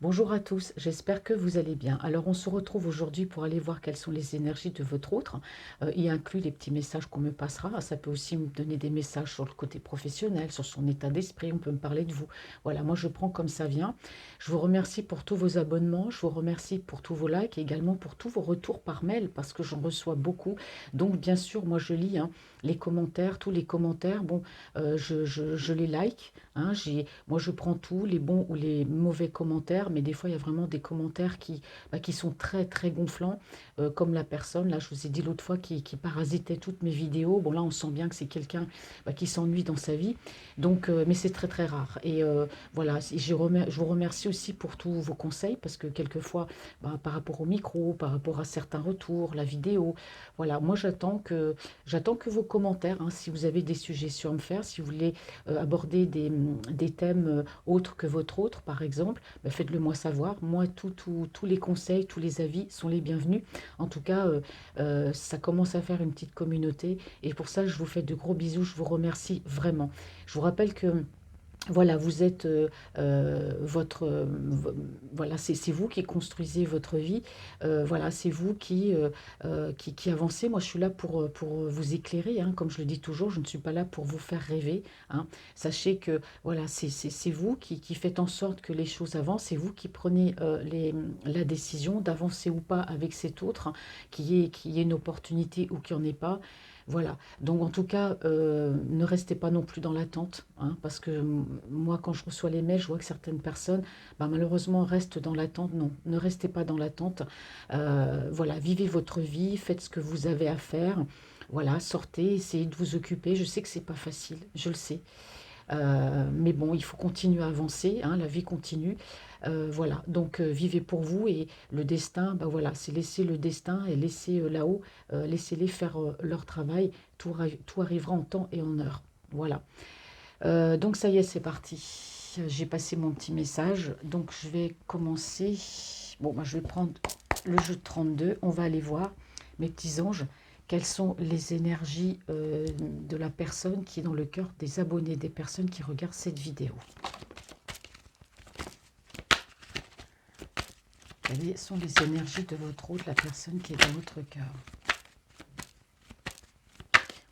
Bonjour à tous, j'espère que vous allez bien. Alors on se retrouve aujourd'hui pour aller voir quelles sont les énergies de votre autre, y inclut les petits messages qu'on me passera. Ça peut aussi me donner des messages sur le côté professionnel, sur son état d'esprit, on peut me parler de vous. Voilà, moi je prends comme ça vient. Je vous remercie pour tous vos abonnements, je vous remercie pour tous vos likes et également pour tous vos retours par mail parce que j'en reçois beaucoup. Donc bien sûr, moi je lis hein, les commentaires, tous les commentaires. Bon, je les like. Hein, moi, je prends tous les bons ou les mauvais commentaires, mais des fois, il y a vraiment des commentaires qui sont très, très gonflants, comme la personne, là, je vous ai dit l'autre fois, qui parasitait toutes mes vidéos. Bon, là, on sent bien que c'est quelqu'un qui s'ennuie dans sa vie, donc, mais c'est très, très rare. Et voilà, je vous remercie aussi pour tous vos conseils, parce que quelquefois, par rapport au micro, par rapport à certains retours, la vidéo, voilà, moi, j'attends que vos commentaires, hein, si vous avez des suggestions à me faire, si vous voulez aborder des thèmes autres que votre autre, par exemple, bah, faites-le moi savoir. Moi, tous les conseils, tous les avis sont les bienvenus. En tout cas, ça commence à faire une petite communauté et pour ça, je vous fais de gros bisous. Je vous remercie vraiment. Je vous rappelle que voilà, vous êtes voilà, c'est vous qui construisez votre vie. Voilà, c'est vous qui avancez. Moi, je suis là pour vous éclairer. Hein, comme je le dis toujours, je ne suis pas là pour vous faire rêver. Hein. Sachez que voilà, c'est vous qui faites en sorte que les choses avancent. C'est vous qui prenez la décision d'avancer ou pas avec cet autre, hein, qui est une opportunité ou qui n'en est pas. Voilà. Donc en tout cas, ne restez pas non plus dans l'attente, hein, parce que moi, quand je reçois les mails, je vois que certaines personnes, malheureusement, restent dans l'attente. Non, ne restez pas dans l'attente. Voilà, vivez votre vie, faites ce que vous avez à faire. Voilà, sortez, essayez de vous occuper. Je sais que c'est pas facile, je le sais. Mais bon, il faut continuer à avancer, hein, la vie continue. Voilà, donc vivez pour vous et le destin, voilà, c'est laisser le destin et laisser là-haut, laissez-les faire leur travail, tout arrivera en temps et en heure. Voilà. Donc ça y est, c'est parti. J'ai passé mon petit message, donc je vais commencer. Bon, je vais prendre le jeu de 32, on va aller voir, mes petits anges, quelles sont les énergies de la personne qui est dans le cœur des abonnés, des personnes qui regardent cette vidéo. Quelles sont les énergies de votre hôte, la personne qui est dans votre cœur?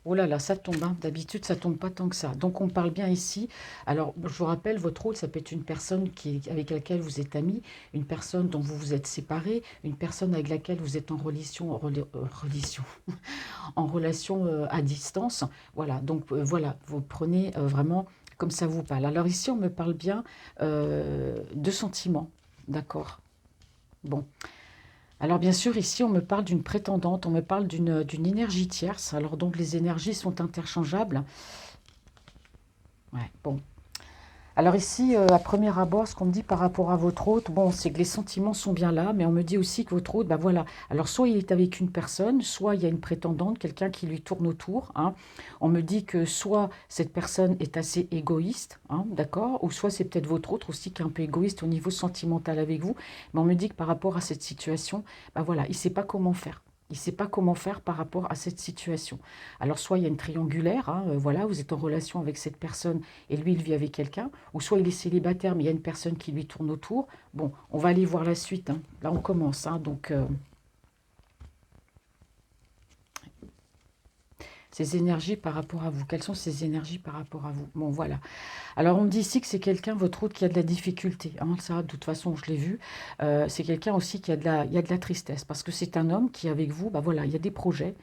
Oh là là, ça tombe, hein. D'habitude, ça tombe pas tant que ça. Donc, on parle bien ici. Alors, je vous rappelle, votre rôle, ça peut être une personne avec laquelle vous êtes ami, une personne dont vous vous êtes séparé, une personne avec laquelle vous êtes en en relation à distance. Voilà, donc voilà, vous prenez vraiment comme ça vous parle. Alors ici, on me parle bien de sentiments, d'accord? Bon. Alors bien sûr, ici, on me parle d'une prétendante, on me parle d'une énergie tierce. Alors donc, les énergies sont interchangeables. Ouais, bon. Alors ici, à premier abord, ce qu'on me dit par rapport à votre hôte, bon, c'est que les sentiments sont bien là, mais on me dit aussi que votre hôte, voilà. Alors soit il est avec une personne, soit il y a une prétendante, quelqu'un qui lui tourne autour. Hein. On me dit que soit cette personne est assez égoïste, hein, d'accord, ou soit c'est peut-être votre hôte aussi qui est un peu égoïste au niveau sentimental avec vous. Mais on me dit que par rapport à cette situation, voilà, il ne sait pas comment faire. Il ne sait pas comment faire par rapport à cette situation. Alors, soit il y a une triangulaire, hein, voilà, vous êtes en relation avec cette personne et lui, il vit avec quelqu'un, ou soit il est célibataire, mais il y a une personne qui lui tourne autour. Bon, on va aller voir la suite. Hein. Là, on commence. Hein, donc, ces énergies par rapport à vous. Quelles sont ces énergies par rapport à vous? Bon, voilà. Alors, on me dit ici que c'est quelqu'un, votre autre, qui a de la difficulté. Hein, ça, de toute façon, je l'ai vu. C'est quelqu'un aussi qui a il y a de la tristesse, parce que c'est un homme qui, avec vous, voilà, il y a des projets.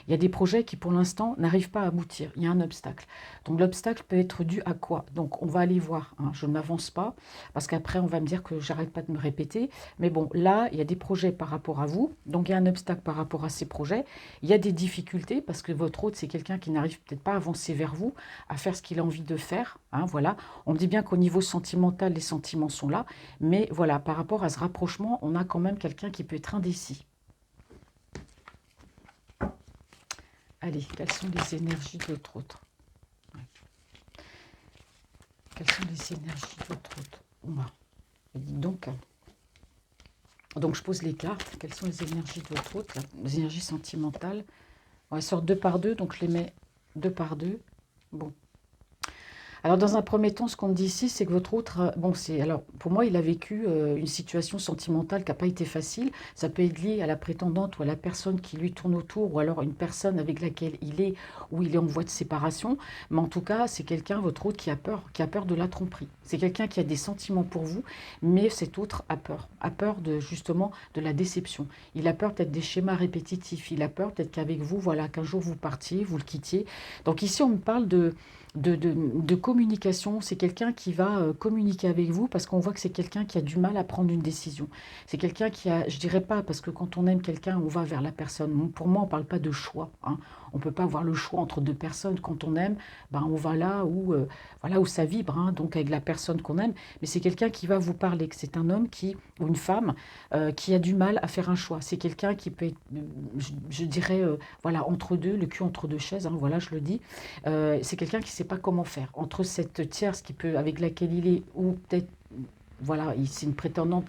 Il y a des projets qui, pour l'instant, n'arrivent pas à aboutir. Il y a un obstacle. Donc, l'obstacle peut être dû à quoi? Donc, on va aller voir. Hein. Je ne m'avance pas, parce qu'après, on va me dire que j'arrête pas de me répéter. Mais bon, là, il y a des projets par rapport à vous. Donc, il y a un obstacle par rapport à ces projets. Il y a des difficultés, parce que votre hôte, c'est quelqu'un qui n'arrive peut-être pas à avancer vers vous, à faire ce qu'il a envie de faire. Hein, voilà. On me dit bien qu'au niveau sentimental, les sentiments sont là. Mais voilà, par rapport à ce rapprochement, on a quand même quelqu'un qui peut être indécis. Allez, quelles sont les énergies de votre autre? Quelles sont les énergies de votre autre? Donc, je pose les cartes. Quelles sont les énergies de votre autre? Les énergies sentimentales. On sort deux par deux, donc je les mets deux par deux. Bon. Alors, dans un premier temps, ce qu'on me dit ici, c'est que votre autre, bon, alors, pour moi, il a vécu une situation sentimentale qui n'a pas été facile. Ça peut être lié à la prétendante ou à la personne qui lui tourne autour, ou alors une personne avec laquelle il est, ou il est en voie de séparation. Mais en tout cas, c'est quelqu'un, votre autre, qui a peur de la tromperie. C'est quelqu'un qui a des sentiments pour vous, mais cet autre a peur de, justement, de la déception. Il a peur peut-être des schémas répétitifs. Il a peur peut-être qu'avec vous, voilà, qu'un jour vous partiez, vous le quittiez. Donc ici, on me parle de communication. C'est quelqu'un qui va communiquer avec vous parce qu'on voit que c'est quelqu'un qui a du mal à prendre une décision. C'est quelqu'un qui a, je dirais pas, parce que quand on aime quelqu'un, on va vers la personne. Pour moi, on ne parle pas de choix, hein. On ne peut pas avoir le choix entre deux personnes. Quand on aime, ben, on va là où, voilà, où ça vibre, hein, donc avec la personne qu'on aime. Mais c'est quelqu'un qui va vous parler, que c'est un homme qui, ou une femme qui a du mal à faire un choix. C'est quelqu'un qui peut être, je dirais, voilà, entre deux, le cul entre deux chaises, hein, voilà, je le dis. C'est quelqu'un qui ne sait pas comment faire. Entre cette tierce qui peut, avec laquelle il est, ou peut-être, voilà, c'est une prétendante.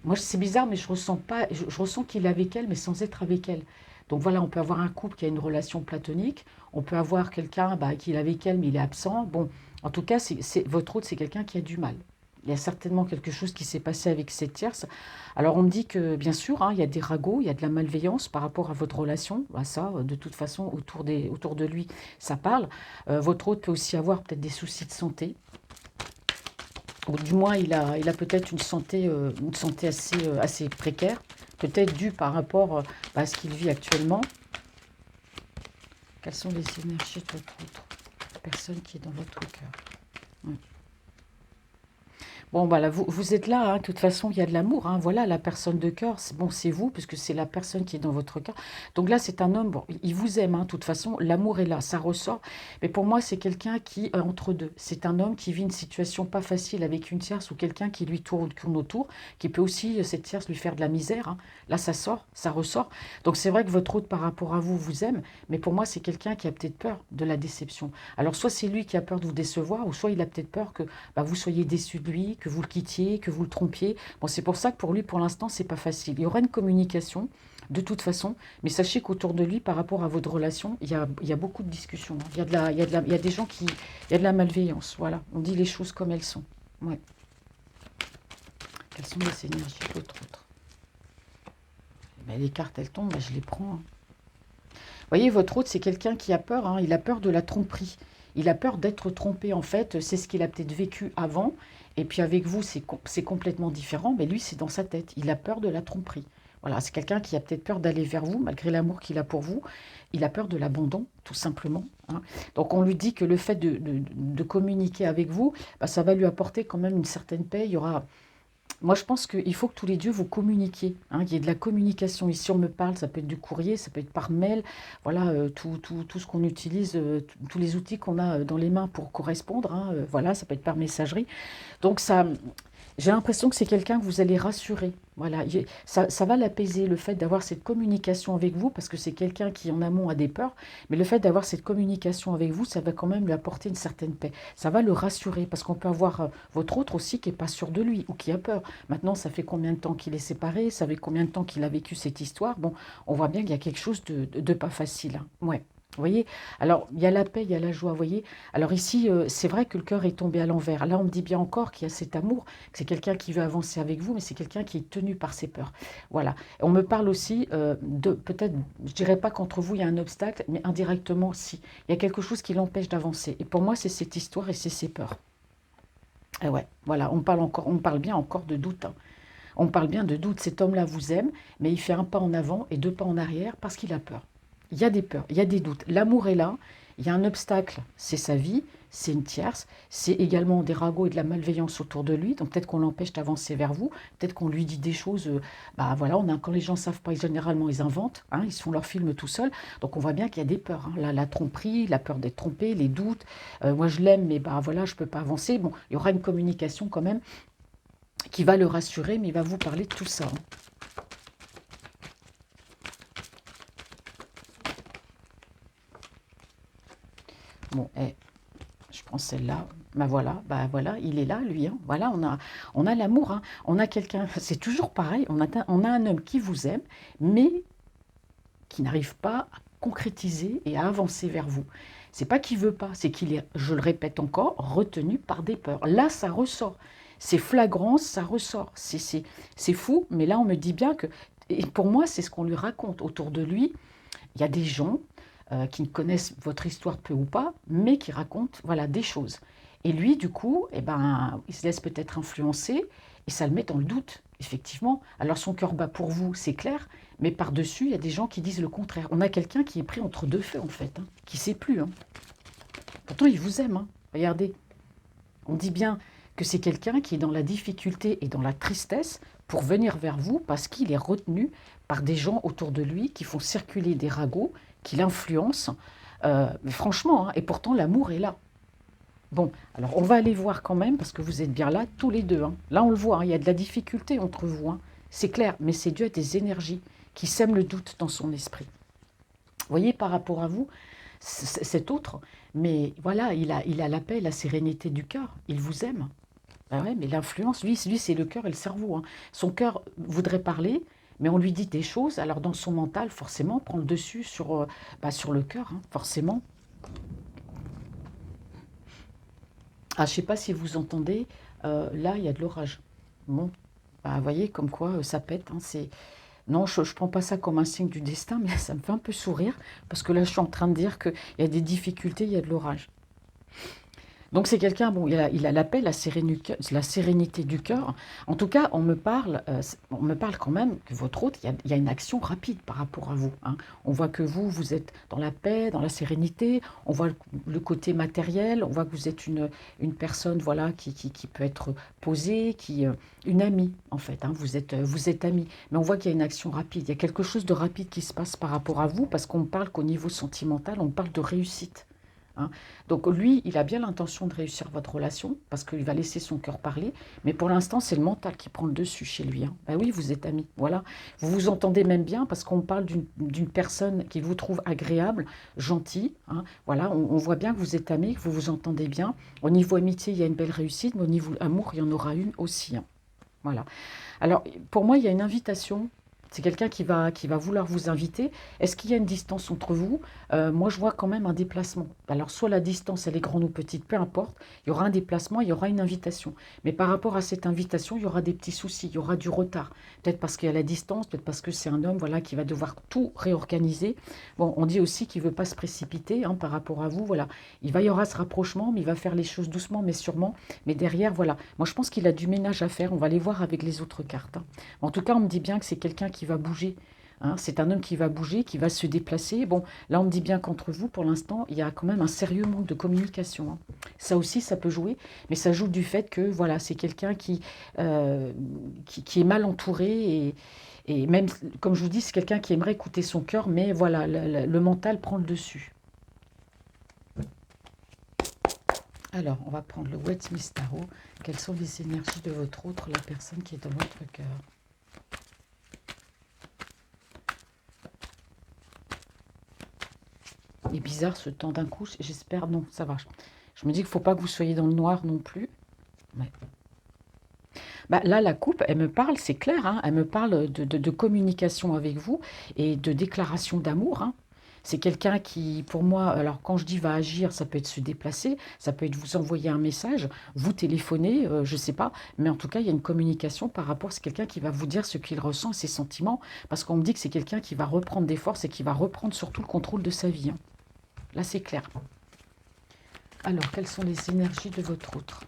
Moi, c'est bizarre, mais je ressens pas, je ressens qu'il est avec elle, mais sans être avec elle. Donc voilà, on peut avoir un couple qui a une relation platonique, on peut avoir quelqu'un bah, qui est avec elle, mais il est absent. Bon, en tout cas, votre autre, c'est quelqu'un qui a du mal. Il y a certainement quelque chose qui s'est passé avec cette tierce. Alors on me dit que, bien sûr, hein, il y a des ragots, il y a de la malveillance par rapport à votre relation. Bah, ça, de toute façon, autour de lui, ça parle. Votre autre peut aussi avoir peut-être des soucis de santé. Ou du moins, il a peut-être une santé assez précaire, peut-être due par rapport à ce qu'il vit actuellement. Quelles sont les énergies de votre autre personne qui est dans votre cœur? Bon, bah là, vous êtes là, hein, de toute façon, il y a de l'amour, hein, voilà, la personne de cœur, bon, c'est vous, puisque c'est la personne qui est dans votre cœur. Donc là, c'est un homme, bon, il vous aime, hein, de toute façon, l'amour est là, ça ressort. Mais pour moi, c'est quelqu'un qui, entre deux, c'est un homme qui vit une situation pas facile avec une tierce ou quelqu'un qui lui tourne autour, qui peut aussi, cette tierce, lui faire de la misère, hein. Là, ça sort, ça ressort. Donc c'est vrai que votre autre, par rapport à vous, vous aime, mais pour moi, c'est quelqu'un qui a peut-être peur de la déception. Alors, soit c'est lui qui a peur de vous décevoir, ou soit il a peut-être peur que bah, vous soyez déçu de lui, que vous le quittiez, que vous le trompiez. Bon, c'est pour ça que pour lui, pour l'instant, c'est pas facile. Il y aura une communication, de toute façon, mais sachez qu'autour de lui, par rapport à votre relation, il y a beaucoup de discussions, hein. Il y a des gens qui... Il y a de la malveillance, voilà. On dit les choses comme elles sont. Ouais. Quelles sont les énergies de l'autre autre? Ben, les cartes, elles tombent, ben, je les prends, hein. Vous voyez, votre autre, c'est quelqu'un qui a peur, hein, il a peur de la tromperie. Il a peur d'être trompé, en fait. C'est ce qu'il a peut-être vécu avant. Et puis avec vous, c'est complètement différent. Mais lui, c'est dans sa tête. Il a peur de la tromperie. Voilà, c'est quelqu'un qui a peut-être peur d'aller vers vous, malgré l'amour qu'il a pour vous. Il a peur de l'abandon, tout simplement, hein. Donc on lui dit que le fait de communiquer avec vous, bah, ça va lui apporter quand même une certaine paix. Il y aura... Moi, je pense qu'il faut que tous les dieux vous communiquiez, hein, qu'il y ait de la communication. Ici, on me parle, ça peut être du courrier, ça peut être par mail, voilà, tout ce qu'on utilise, tous les outils qu'on a dans les mains pour correspondre, hein, voilà, ça peut être par messagerie. Donc, ça, j'ai l'impression que c'est quelqu'un que vous allez rassurer. Voilà, ça va l'apaiser, le fait d'avoir cette communication avec vous, parce que c'est quelqu'un qui en amont a des peurs, mais le fait d'avoir cette communication avec vous, ça va quand même lui apporter une certaine paix. Ça va le rassurer, parce qu'on peut avoir votre autre aussi qui n'est pas sûr de lui, ou qui a peur. Maintenant, ça fait combien de temps qu'il est séparé, ça fait combien de temps qu'il a vécu cette histoire. Bon, on voit bien qu'il y a quelque chose de pas facile, hein. Ouais. Vous voyez, alors il y a la paix, il y a la joie, vous voyez. Alors ici, c'est vrai que le cœur est tombé à l'envers. Là, on me dit bien encore qu'il y a cet amour, que c'est quelqu'un qui veut avancer avec vous, mais c'est quelqu'un qui est tenu par ses peurs. Voilà. Et on me parle aussi de, peut-être, je dirais pas qu'entre vous, il y a un obstacle, mais indirectement, si. Il y a quelque chose qui l'empêche d'avancer. Et pour moi, c'est cette histoire et c'est ses peurs. Et ouais, voilà, on parle bien encore de doute, hein. On parle bien de doute. Cet homme-là vous aime, mais il fait un pas en avant et deux pas en arrière parce qu'il a peur. Il y a des peurs, il y a des doutes. L'amour est là, il y a un obstacle, c'est sa vie, c'est une tierce, c'est également des ragots et de la malveillance autour de lui. Donc peut-être qu'on l'empêche d'avancer vers vous, peut-être qu'on lui dit des choses. Bah voilà, quand les gens ne savent pas, généralement ils inventent, hein, ils se font leur film tout seuls. Donc on voit bien qu'il y a des peurs, hein. La tromperie, la peur d'être trompé, les doutes. Moi je l'aime, mais bah voilà, je ne peux pas avancer. Bon, il y aura une communication quand même qui va le rassurer, mais il va vous parler de tout ça, hein. Bon, je prends celle-là. Bah voilà, il est là, lui, hein. Voilà, on a l'amour, hein. On a quelqu'un, c'est toujours pareil, on a un homme qui vous aime, mais qui n'arrive pas concrétiser et à avancer vers vous. C'est pas qu'il veut pas, c'est qu'il est, je le répète encore, retenu par des peurs. Là, ça ressort. C'est flagrant, ça ressort. C'est fou, mais là, on me dit bien que... Et pour moi, c'est ce qu'on lui raconte. Autour de lui, il y a des gens qui ne connaissent votre histoire peu ou pas, mais qui racontent voilà, des choses. Et lui, du coup, eh ben, il se laisse peut-être influencer et ça le met dans le doute, effectivement. Alors son cœur bat pour vous, c'est clair, mais par-dessus, il y a des gens qui disent le contraire. On a quelqu'un qui est pris entre deux feux, en fait, hein, qui ne sait plus. Hein. Pourtant, il vous aime. Hein. Regardez, on dit bien que c'est quelqu'un qui est dans la difficulté et dans la tristesse pour venir vers vous parce qu'il est retenu par des gens autour de lui qui font circuler des ragots, qui l'influencent. Mais franchement, hein, et pourtant l'amour est là. Bon, alors on va aller voir quand même, parce que vous êtes bien là, tous les deux. Hein. Là, on le voit, hein, il y a de la difficulté entre vous. Hein. C'est clair, mais c'est dû à des énergies qui sèment le doute dans son esprit. Vous voyez, par rapport à vous, cet autre, mais voilà, il a la paix, la sérénité du cœur. Il vous aime. Ben ouais, mais l'influence, lui c'est le cœur et le cerveau. Hein. Son cœur voudrait parler, mais on lui dit des choses. Alors dans son mental, forcément, prend le dessus sur le cœur, hein, forcément. Ah, je ne sais pas si vous entendez, là, il y a de l'orage. Bon, bah, vous voyez, comme quoi ça pète. Hein, non, je ne prends pas ça comme un signe du destin, mais ça me fait un peu sourire, parce que là, je suis en train de dire qu'il y a des difficultés, il y a de l'orage. Donc c'est quelqu'un, bon, il a la paix, la sérénité du cœur. En tout cas, on me parle quand même que votre hôte, il y a une action rapide par rapport à vous. Hein. On voit que vous êtes dans la paix, dans la sérénité. On voit le côté matériel. On voit que vous êtes une personne, voilà, qui peut être posée, une amie en fait. Hein. Vous êtes amie, mais on voit qu'il y a une action rapide. Il y a quelque chose de rapide qui se passe par rapport à vous, parce qu'on parle qu'au niveau sentimental, on parle de réussite. Hein. Donc lui, il a bien l'intention de réussir votre relation parce qu'il va laisser son cœur parler, mais pour l'instant, c'est le mental qui prend le dessus chez lui. Hein. Ben oui, vous êtes amis, voilà. Vous vous entendez même bien parce qu'on parle d'une personne qui vous trouve agréable, gentille. Hein. Voilà, on voit bien que vous êtes amis, que vous vous entendez bien. Au niveau amitié, il y a une belle réussite, mais au niveau amour, il y en aura une aussi. Hein. Voilà. Alors, pour moi, il y a une invitation. C'est quelqu'un qui va vouloir vous inviter. Est-ce qu'il y a une distance entre vous? Moi, je vois quand même un déplacement. Alors, soit la distance, elle est grande ou petite, peu importe. Il y aura un déplacement, il y aura une invitation. Mais par rapport à cette invitation, il y aura des petits soucis, il y aura du retard. Peut-être parce qu'il y a la distance, peut-être parce que c'est un homme voilà, qui va devoir tout réorganiser. Bon, on dit aussi qu'il ne veut pas se précipiter hein, par rapport à vous. Voilà. Il va y aura ce rapprochement, mais il va faire les choses doucement, mais sûrement. Mais derrière, voilà. Moi, je pense qu'il a du ménage à faire. On va aller voir avec les autres cartes. Hein. En tout cas, on me dit bien que c'est quelqu'un qui va bouger. Hein. C'est un homme qui va bouger, qui va se déplacer. Bon, là, on me dit bien qu'entre vous, pour l'instant, il y a quand même un sérieux manque de communication. Hein. Ça aussi, ça peut jouer, mais ça joue du fait que, voilà, c'est quelqu'un qui est mal entouré et même, comme je vous dis, c'est quelqu'un qui aimerait écouter son cœur, mais voilà, le mental prend le dessus. Alors, on va prendre le Wet Mistaro. Quelles sont les énergies de votre autre, la personne qui est dans votre cœur? Il est bizarre ce temps d'un coup, j'espère, non, ça va. Je me dis qu'il ne faut pas que vous soyez dans le noir non plus. Ouais. Bah, là, la coupe, elle me parle, c'est clair, hein, elle me parle de communication avec vous et de déclaration d'amour. Hein. C'est quelqu'un qui, pour moi, alors quand je dis va agir, ça peut être se déplacer, ça peut être vous envoyer un message, vous téléphoner, je ne sais pas, mais en tout cas, il y a une communication par rapport, c'est quelqu'un qui va vous dire ce qu'il ressent, ses sentiments, parce qu'on me dit que c'est quelqu'un qui va reprendre des forces et qui va reprendre surtout le contrôle de sa vie. Hein. Là, c'est clair. Alors, quelles sont les énergies de votre autre?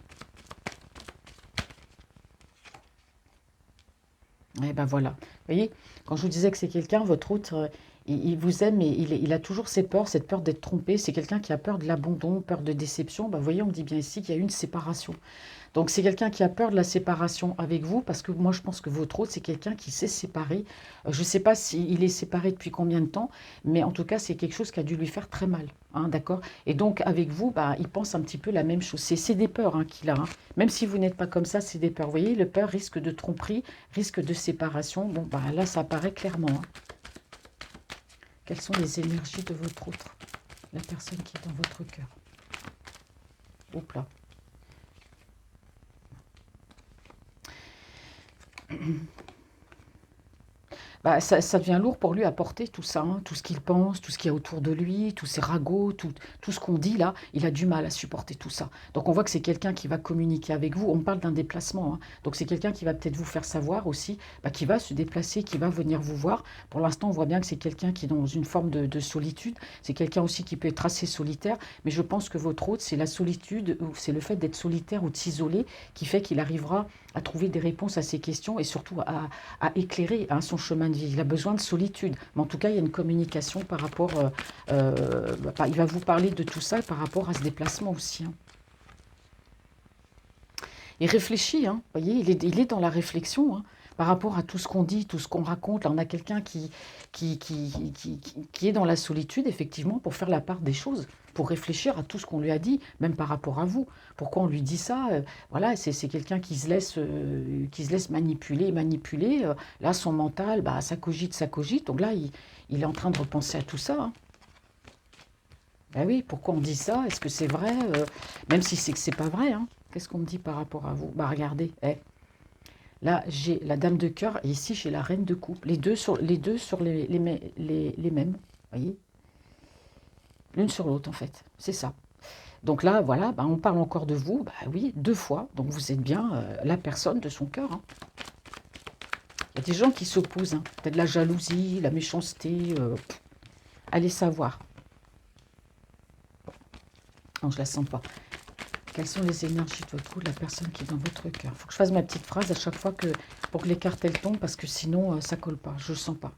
Eh ben voilà. Vous voyez, quand je vous disais que c'est quelqu'un, votre autre, il vous aime, mais il a toujours ses peurs, cette peur d'être trompé. C'est quelqu'un qui a peur de l'abandon, peur de déception. Ben, vous voyez, on me dit bien ici qu'il y a une séparation. Donc c'est quelqu'un qui a peur de la séparation avec vous, parce que moi je pense que votre autre, c'est quelqu'un qui s'est séparé. Je ne sais pas s'il est séparé depuis combien de temps, mais en tout cas c'est quelque chose qui a dû lui faire très mal. Hein, d'accord. Et donc avec vous, bah, il pense un petit peu la même chose. C'est des peurs hein, qu'il a. Hein. Même si vous n'êtes pas comme ça, c'est des peurs. Vous voyez, le peur risque de tromperie, risque de séparation. Bon, bah, là ça apparaît clairement. Hein. Quelles sont les énergies de votre autre? La personne qui est dans votre cœur. Oups là. Bah, ça devient lourd pour lui à porter tout ça, hein, tout ce qu'il pense, tout ce qu'il y a autour de lui, tous ces ragots, tout ce qu'on dit là, il a du mal à supporter tout ça. Donc on voit que c'est quelqu'un qui va communiquer avec vous. On parle d'un déplacement, hein. Donc c'est quelqu'un qui va peut-être vous faire savoir aussi, bah, qui va se déplacer, qui va venir vous voir. Pour l'instant, on voit bien que c'est quelqu'un qui est dans une forme de solitude. C'est quelqu'un aussi qui peut être assez solitaire. Mais je pense que votre hôte, c'est la solitude, ou c'est le fait d'être solitaire ou de s'isoler qui fait qu'il arrivera à trouver des réponses à ses questions et surtout à éclairer, hein, son chemin de vie. Il a besoin de solitude. Mais en tout cas, il y a une communication par rapport... il va vous parler de tout ça par rapport à ce déplacement aussi, hein. Il réfléchit, hein, vous voyez, il est dans la réflexion, hein, par rapport à tout ce qu'on dit, tout ce qu'on raconte. Là, on a quelqu'un qui est dans la solitude, effectivement, pour faire la part des choses, pour réfléchir à tout ce qu'on lui a dit, même par rapport à vous. Pourquoi on lui dit ça? Voilà, c'est quelqu'un qui se laisse manipuler. Là, son mental, bah, ça cogite, ça cogite. Donc là, il est en train de repenser à tout ça, hein. Ben oui, pourquoi on dit ça? Est-ce que c'est vrai? Même si c'est que c'est pas vrai, hein. Qu'est-ce qu'on me dit par rapport à vous? Bah regardez, là j'ai la dame de cœur et ici j'ai la reine de coupe. Les deux sur les mêmes, voyez? L'une sur l'autre en fait, c'est ça. Donc là, voilà, bah, on parle encore de vous, bah oui, deux fois. Donc vous êtes bien la personne de son cœur, hein. Il y a des gens qui s'opposent, hein. Peut-être la jalousie, la méchanceté, allez savoir. Non, je la sens pas. Quelles sont les énergies de votre couple, la personne qui est dans votre cœur? Il faut que je fasse ma petite phrase à chaque fois pour que les cartes elles tombent, parce que sinon ça colle pas, je le sens pas.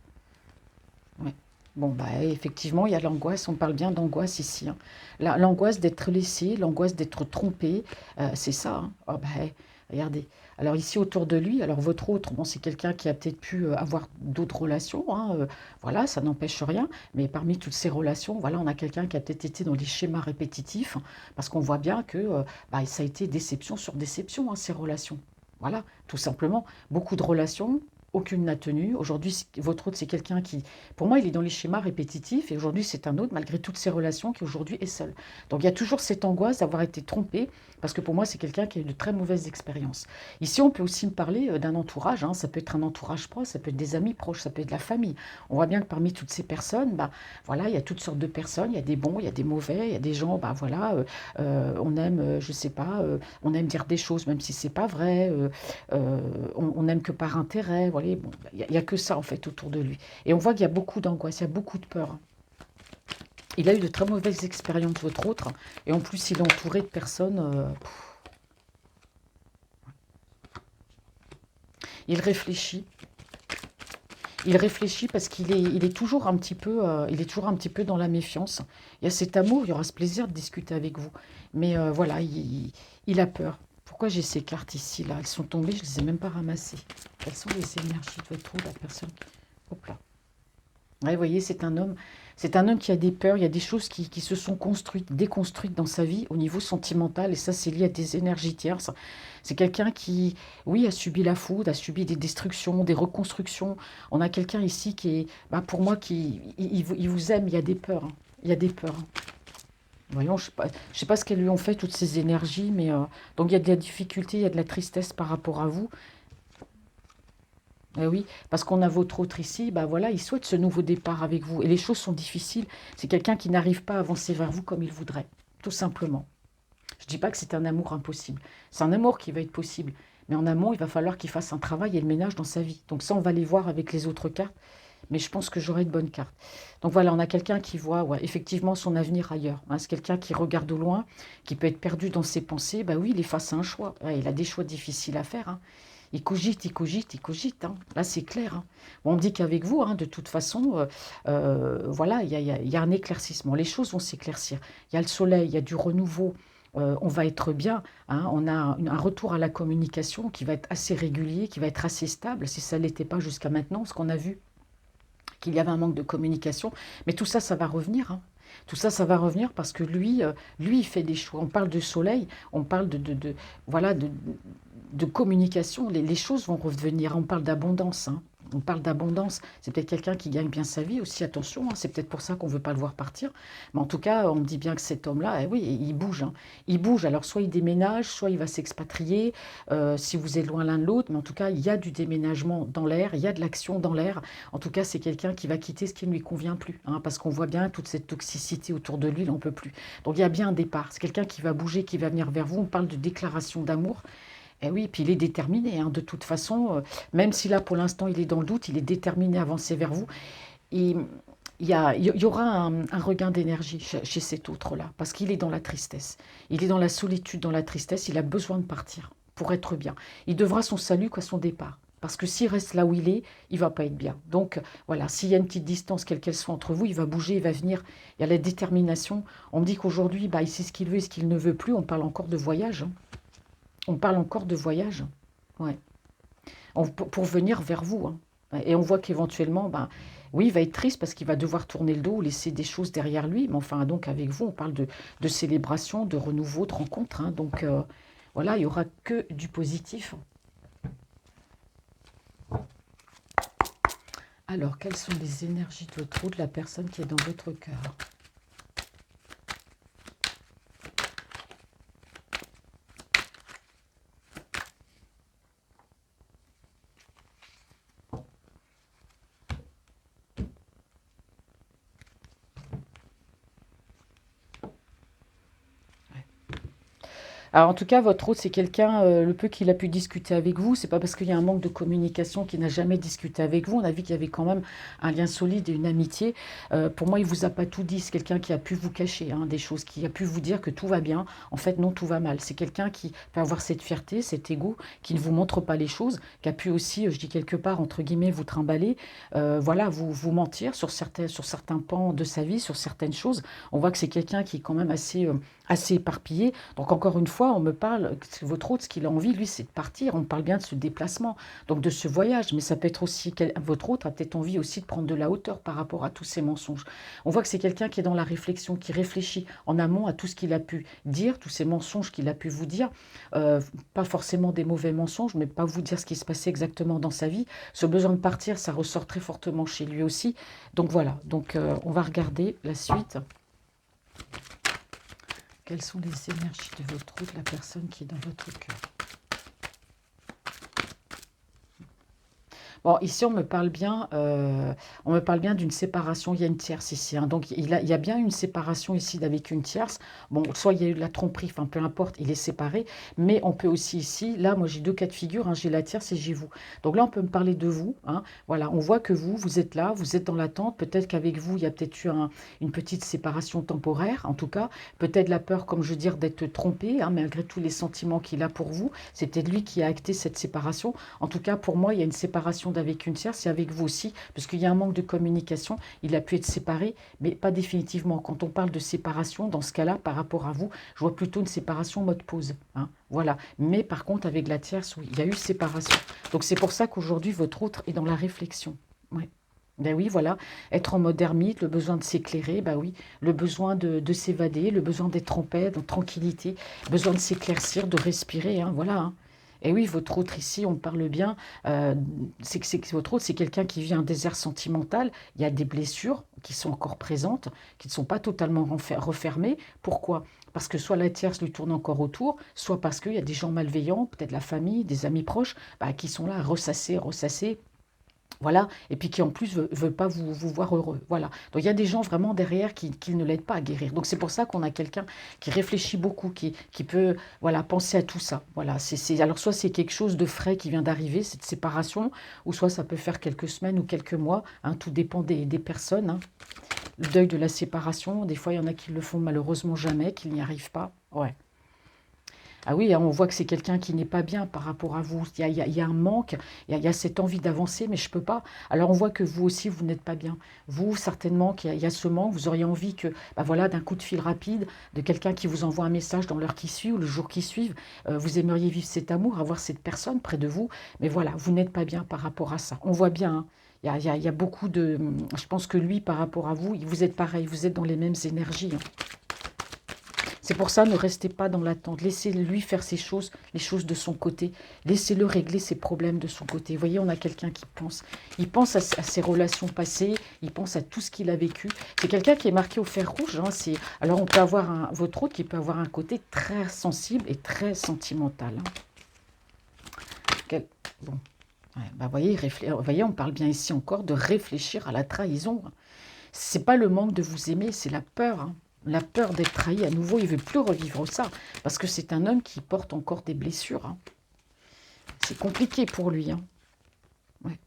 Ouais. Bon, bah effectivement, il y a l'angoisse, on parle bien d'angoisse ici, hein. L'angoisse d'être laissé, l'angoisse d'être trompé, c'est ça, hein. Oh, bah, regardez. Alors ici autour de lui, alors votre autre, bon, c'est quelqu'un qui a peut-être pu avoir d'autres relations, hein, voilà, ça n'empêche rien, mais parmi toutes ces relations, voilà, on a quelqu'un qui a peut-être été dans les schémas répétitifs, parce qu'on voit bien que bah, ça a été déception sur déception, hein, ces relations. Voilà, tout simplement. Beaucoup de relations, aucune n'a tenu. Aujourd'hui, votre autre, c'est quelqu'un qui, pour moi, il est dans les schémas répétitifs, et aujourd'hui, c'est un autre, malgré toutes ces relations, qui aujourd'hui est seul. Donc, il y a toujours cette angoisse d'avoir été trompé, parce que pour moi, c'est quelqu'un qui a eu de très mauvaises expériences. Ici, on peut aussi me parler d'un entourage, hein. Ça peut être un entourage proche, ça peut être des amis proches, ça peut être de la famille. On voit bien que parmi toutes ces personnes, bah, voilà, il y a toutes sortes de personnes, il y a des bons, il y a des mauvais, il y a des gens, bah, voilà, on aime, je sais pas, on aime dire des choses, même si c'est pas vrai, on aime que par intérêt, voilà, bon, il y a que ça, en fait, autour de lui. Et on voit qu'il y a beaucoup d'angoisse, il y a beaucoup de peur, hein. Il a eu de très mauvaises expériences, votre autre, hein. Et en plus, il est entouré de personnes... il réfléchit. Il réfléchit parce il est toujours un petit peu, il est toujours un petit peu dans la méfiance. Il y a cet amour, il y aura ce plaisir de discuter avec vous. Mais voilà, il a peur. Pourquoi j'ai ces cartes ici, là? Elles sont tombées, je ne les ai même pas ramassées. Quelles sont les énergies de votre autre, la personne? Hop là. Ouais, vous voyez, c'est un homme qui a des peurs, il y a des choses qui se sont construites, déconstruites dans sa vie au niveau sentimental, et ça, c'est lié à des énergies tierces. C'est quelqu'un qui, oui, a subi la foudre, a subi des destructions, des reconstructions. On a quelqu'un ici qui est, bah, pour moi, il vous aime, il y a des peurs, hein. Il y a des peurs, hein. Voyons, je sais pas ce qu'elles lui ont fait, toutes ces énergies, mais donc il y a de la difficulté, il y a de la tristesse par rapport à vous. Eh oui, parce qu'on a votre autre ici, bah voilà, il souhaite ce nouveau départ avec vous. Et les choses sont difficiles. C'est quelqu'un qui n'arrive pas à avancer vers vous comme il voudrait, tout simplement. Je ne dis pas que c'est un amour impossible. C'est un amour qui va être possible. Mais en amont, il va falloir qu'il fasse un travail et le ménage dans sa vie. Donc ça, on va les voir avec les autres cartes. Mais je pense que j'aurai de bonnes cartes. Donc voilà, on a quelqu'un qui voit, ouais, effectivement son avenir ailleurs, hein. C'est quelqu'un qui regarde au loin, qui peut être perdu dans ses pensées. Bah oui, il est face à un choix. Ouais, il a des choix difficiles à faire, hein. Il cogite, il cogite, il cogite, hein. Là, c'est clair, hein. Bon, on me dit qu'avec vous, hein, de toute façon, voilà, il y a un éclaircissement. Les choses vont s'éclaircir. Il y a le soleil, il y a du renouveau. On va être bien, hein. On a un retour à la communication qui va être assez régulier, qui va être assez stable, si ça ne l'était pas jusqu'à maintenant, ce qu'on a vu qu'il y avait un manque de communication. Mais tout ça, ça va revenir, hein. Tout ça, ça va revenir parce que lui, il fait des choix. On parle de soleil, on parle voilà, de communication. Les choses vont revenir. On parle d'abondance, hein. On parle d'abondance. C'est peut-être quelqu'un qui gagne bien sa vie aussi, attention, hein, c'est peut-être pour ça qu'on ne veut pas le voir partir. Mais en tout cas, on me dit bien que cet homme-là, eh oui, il bouge, hein. Il bouge, alors soit il déménage, soit il va s'expatrier, si vous êtes loin l'un de l'autre. Mais en tout cas, il y a du déménagement dans l'air, il y a de l'action dans l'air. En tout cas, c'est quelqu'un qui va quitter ce qui ne lui convient plus, hein, parce qu'on voit bien toute cette toxicité autour de lui, il n'en peut plus. Donc il y a bien un départ. C'est quelqu'un qui va bouger, qui va venir vers vous. On parle de déclaration d'amour. Eh oui, puis il est déterminé, hein, de toute façon, même si là pour l'instant il est dans le doute, il est déterminé à avancer vers vous. Et il y aura un regain d'énergie chez cet autre-là, parce qu'il est dans la tristesse. Il est dans la solitude, dans la tristesse, il a besoin de partir pour être bien. Il devra son salut qu'à son départ. Parce que s'il reste là où il est, il va pas être bien. Donc voilà, s'il y a une petite distance, quelle qu'elle soit entre vous, il va bouger, il va venir. Il y a la détermination. On me dit qu'aujourd'hui, bah, il sait ce qu'il veut et ce qu'il ne veut plus. On parle encore de voyage, hein. On parle encore de voyage. Ouais. Pour venir vers vous, hein. Et on voit qu'éventuellement, ben, oui, il va être triste parce qu'il va devoir tourner le dos ou laisser des choses derrière lui. Mais enfin, donc avec vous, on parle de célébration, de renouveau, de rencontre, hein. Donc voilà, il n'y aura que du positif. Alors, quelles sont les énergies de votre de la personne qui est dans votre cœur? Alors, en tout cas, votre hôte, c'est quelqu'un, le peu qu'il a pu discuter avec vous, c'est pas parce qu'il y a un manque de communication qu'il n'a jamais discuté avec vous. On a vu qu'il y avait quand même un lien solide et une amitié. Pour moi, il vous a pas tout dit. C'est quelqu'un qui a pu vous cacher, hein, des choses, qui a pu vous dire que tout va bien. En fait, non, tout va mal. C'est quelqu'un qui peut avoir cette fierté, cet ego, qui ne vous montre pas les choses, qui a pu aussi, je dis quelque part, entre guillemets, vous trimballer, voilà, vous mentir sur certains pans de sa vie, sur certaines choses. On voit que c'est quelqu'un qui est quand même assez éparpillé. Donc encore une fois, on me parle, votre hôte, ce qu'il a envie, lui, c'est de partir. On parle bien de ce déplacement, donc de ce voyage. Mais ça peut être aussi, votre hôte a peut-être envie aussi de prendre de la hauteur par rapport à tous ces mensonges. On voit que c'est quelqu'un qui est dans la réflexion, qui réfléchit en amont à tout ce qu'il a pu dire, tous ces mensonges qu'il a pu vous dire. Pas forcément des mauvais mensonges, mais pas vous dire ce qui se passait exactement dans sa vie. Ce besoin de partir, ça ressort très fortement chez lui aussi. Donc voilà, donc on va regarder la suite. Quelles sont les énergies de votre hôte, la personne qui est dans votre cœur? Bon, ici, on me parle bien d'une séparation. Il y a une tierce ici, hein. Donc, il y a bien une séparation ici avec une tierce. Bon, soit il y a eu de la tromperie, enfin, peu importe, il est séparé. Mais on peut aussi ici, là, moi, j'ai deux cas de figure, hein, j'ai la tierce et j'ai vous. Donc là, on peut me parler de vous, hein. Voilà, on voit que vous êtes là, vous êtes dans l'attente. Peut-être qu'avec vous, il y a peut-être eu une petite séparation temporaire, en tout cas. Peut-être la peur, comme je veux dire, d'être trompé, hein, malgré tous les sentiments qu'il a pour vous. C'est peut-être lui qui a acté cette séparation. En tout cas, pour moi, il y a une séparation d'avec une tierce et avec vous aussi, parce qu'il y a un manque de communication. Il a pu être séparé, mais pas définitivement. Quand on parle de séparation, dans ce cas-là, par rapport à vous, je vois plutôt une séparation mode pause, hein, voilà. Mais par contre, avec la tierce, oui, il y a eu séparation. Donc c'est pour ça qu'aujourd'hui, votre autre est dans la réflexion. Ouais. Ben oui, voilà, être en mode ermite, le besoin de s'éclairer, ben oui, le besoin de s'évader, le besoin d'être en paix, de tranquillité, besoin de s'éclaircir, de respirer, hein, voilà, hein. Et oui, votre autre ici, on parle bien, c'est que votre autre, c'est quelqu'un qui vit un désert sentimental. Il y a des blessures qui sont encore présentes, qui ne sont pas totalement refermées. Pourquoi? Parce que soit la tierce lui tourne encore autour, soit parce qu'il y a des gens malveillants, peut-être la famille, des amis proches, bah, qui sont là à ressasser, ressasser. Voilà, et puis qui en plus veut pas vous voir heureux. Voilà. Donc il y a des gens vraiment derrière qui ne l'aident pas à guérir. Donc c'est pour ça qu'on a quelqu'un qui réfléchit beaucoup, qui peut voilà, penser à tout ça. Voilà, alors soit c'est quelque chose de frais qui vient d'arriver, cette séparation, ou soit ça peut faire quelques semaines ou quelques mois, hein, tout dépend des personnes, hein. Le deuil de la séparation, des fois il y en a qui le font malheureusement jamais, qui n'y arrivent pas. Ouais. Ah oui, hein, on voit que c'est quelqu'un qui n'est pas bien par rapport à vous. Il y a un manque, il y a cette envie d'avancer, mais je ne peux pas. Alors on voit que vous aussi, vous n'êtes pas bien. Vous, certainement, qu'il y a ce manque, vous auriez envie que, bah voilà, d'un coup de fil rapide, de quelqu'un qui vous envoie un message dans l'heure qui suit ou le jour qui suit, vous aimeriez vivre cet amour, avoir cette personne près de vous, mais voilà, vous n'êtes pas bien par rapport à ça. On voit bien, hein. Il y a beaucoup de... Je pense que lui, par rapport à vous, vous êtes pareil, vous êtes dans les mêmes énergies, hein. C'est pour ça, ne restez pas dans l'attente. Laissez-lui faire ses choses, les choses de son côté. Laissez-le régler ses problèmes de son côté. Vous voyez, on a quelqu'un qui pense. Il pense à ses relations passées, il pense à tout ce qu'il a vécu. C'est quelqu'un qui est marqué au fer rouge. Hein. Alors, on peut avoir votre autre qui peut avoir un côté très sensible et très sentimental. Hein. Bon. Ouais, bah, voyez, on parle bien ici encore de réfléchir à la trahison. C'est pas le manque de vous aimer, c'est la peur. Hein. La peur d'être trahi à nouveau, il ne veut plus revivre ça. Parce que c'est un homme qui porte encore des blessures. Hein. C'est compliqué pour lui. Hein. Ouais.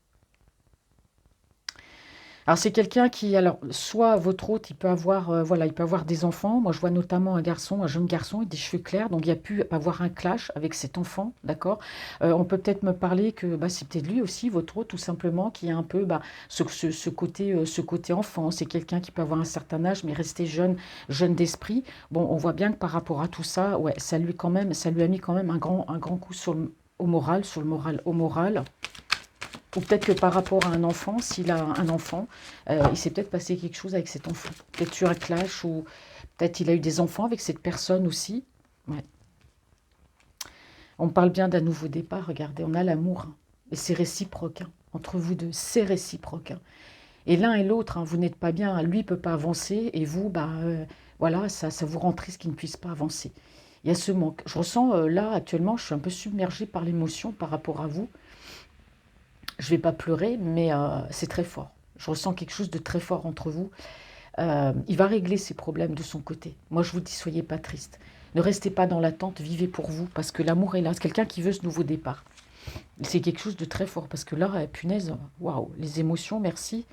Alors c'est quelqu'un qui, alors soit votre hôte, il peut avoir, voilà, il peut avoir des enfants. Moi je vois notamment un jeune garçon avec des cheveux clairs, donc il y a pu avoir un clash avec cet enfant, d'accord. On peut peut-être me parler que bah, c'est peut-être lui aussi, votre hôte, tout simplement, qui a un peu bah, ce côté enfant. C'est quelqu'un qui peut avoir un certain âge, mais rester jeune d'esprit. Bon, on voit bien que par rapport à tout ça, ouais, ça lui a mis quand même un grand coup au moral, au moral. Ou peut-être que par rapport à un enfant, s'il a un enfant, il s'est peut-être passé quelque chose avec cet enfant. Peut-être eu un clash ou peut-être il a eu des enfants avec cette personne aussi. Ouais. On parle bien d'un nouveau départ, regardez, on a l'amour. Hein. Et c'est réciproque, hein. Entre vous deux, c'est réciproque. Hein. Et l'un et l'autre, hein, vous n'êtes pas bien, lui ne peut pas avancer et vous, bah, voilà, ça vous rend triste qu'il ne puisse pas avancer. Il y a ce manque. Je ressens, là, actuellement, je suis un peu submergée par l'émotion par rapport à vous. Je ne vais pas pleurer, mais c'est très fort. Je ressens quelque chose de très fort entre vous. Il va régler ses problèmes de son côté. Moi, je vous dis, soyez pas triste. Ne restez pas dans l'attente, vivez pour vous, parce que l'amour est là. C'est quelqu'un qui veut ce nouveau départ. C'est quelque chose de très fort, parce que là, punaise, waouh, les émotions, merci.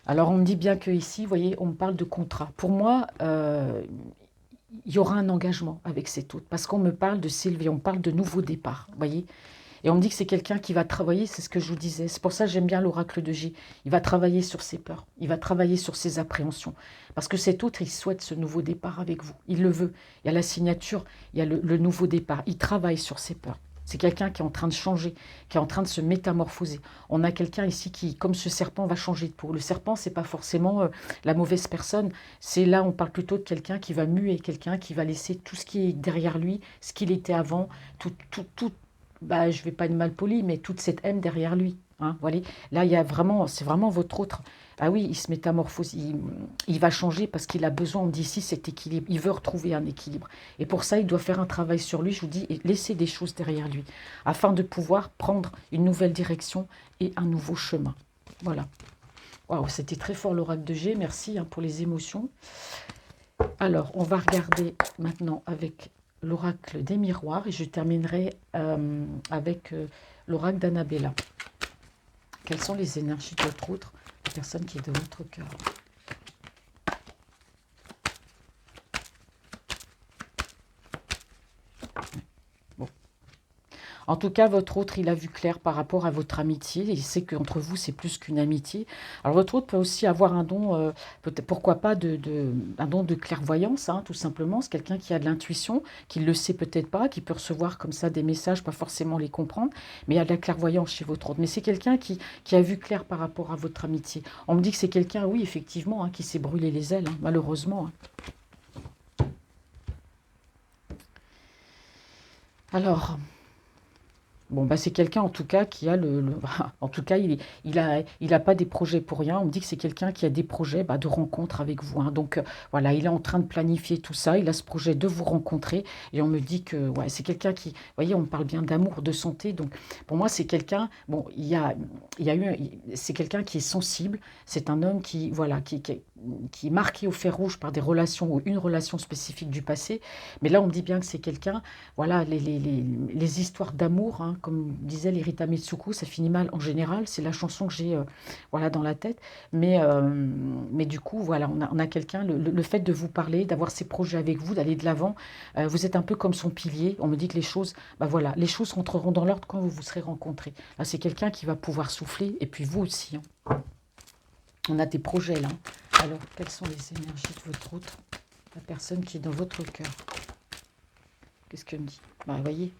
Alors, on me dit bien que ici, vous voyez, on me parle de contrat. Pour moi, il y aura un engagement avec cet autre, parce qu'on me parle de s'élever, on parle de nouveau départ, vous voyez. Et on me dit que c'est quelqu'un qui va travailler, c'est ce que je vous disais. C'est pour ça que j'aime bien l'oracle de J. Il va travailler sur ses peurs, il va travailler sur ses appréhensions. Parce que cet autre, il souhaite ce nouveau départ avec vous. Il le veut. Il y a la signature, il y a le nouveau départ. Il travaille sur ses peurs. C'est quelqu'un qui est en train de changer, qui est en train de se métamorphoser. On a quelqu'un ici qui, comme ce serpent, va changer de peau. Le serpent, c'est pas forcément la mauvaise personne. C'est là, on parle plutôt de quelqu'un qui va muer, quelqu'un qui va laisser tout ce qui est derrière lui, ce qu'il était avant, tout, bah, je vais pas être mal poli, mais toute cette haine derrière lui. Hein, voilà. Là, il y a vraiment, c'est vraiment votre autre. Ah oui, il se métamorphose, il va changer parce qu'il a besoin, on me dit ici, cet équilibre. Il veut retrouver un équilibre. Et pour ça, il doit faire un travail sur lui, je vous dis, et laisser des choses derrière lui, afin de pouvoir prendre une nouvelle direction et un nouveau chemin. Voilà. Waouh, c'était très fort l'oracle de G, merci hein, pour les émotions. Alors, on va regarder maintenant avec l'oracle des miroirs et je terminerai avec l'oracle d'Annabella. Quelles sont les énergies de votre autre, la personne qui est de votre cœur? Bon. En tout cas, votre autre, il a vu clair par rapport à votre amitié. Il sait qu'entre vous, c'est plus qu'une amitié. Alors, votre autre peut aussi avoir un don, peut-être, pourquoi pas, un don de clairvoyance, hein, tout simplement. C'est quelqu'un qui a de l'intuition, qui ne le sait peut-être pas, qui peut recevoir comme ça des messages, pas forcément les comprendre, mais il y a de la clairvoyance chez votre autre. Mais c'est quelqu'un qui a vu clair par rapport à votre amitié. On me dit que c'est quelqu'un, oui, effectivement, hein, qui s'est brûlé les ailes, hein, malheureusement. Hein. Alors... Bon, bah, c'est quelqu'un en tout cas qui a en tout cas, il a pas des projets pour rien. On me dit que c'est quelqu'un qui a des projets bah, de rencontre avec vous. Hein. Donc voilà, il est en train de planifier tout ça. Il a ce projet de vous rencontrer. Et on me dit que ouais, c'est quelqu'un qui, vous voyez, on parle bien d'amour, de santé. Donc pour moi, c'est quelqu'un, bon, c'est quelqu'un qui est sensible. C'est un homme qui, voilà, qui est marqué au fer rouge par des relations ou une relation spécifique du passé. Mais là, on me dit bien que c'est quelqu'un, voilà, les histoires d'amour, hein, comme disait l'Erita Mitsuko, ça finit mal en général. C'est la chanson que j'ai voilà, dans la tête. Mais du coup, voilà, on a quelqu'un, le fait de vous parler, d'avoir ces projets avec vous, d'aller de l'avant, vous êtes un peu comme son pilier. On me dit que les choses, bah voilà, les choses rentreront dans l'ordre quand vous vous serez rencontrés. Là, c'est quelqu'un qui va pouvoir souffler, et puis vous aussi. Hein. On a des projets là. Alors, quelles sont les énergies de votre autre, la personne qui est dans votre cœur? Qu'est-ce qu'elle me dit? Bah, vous voyez,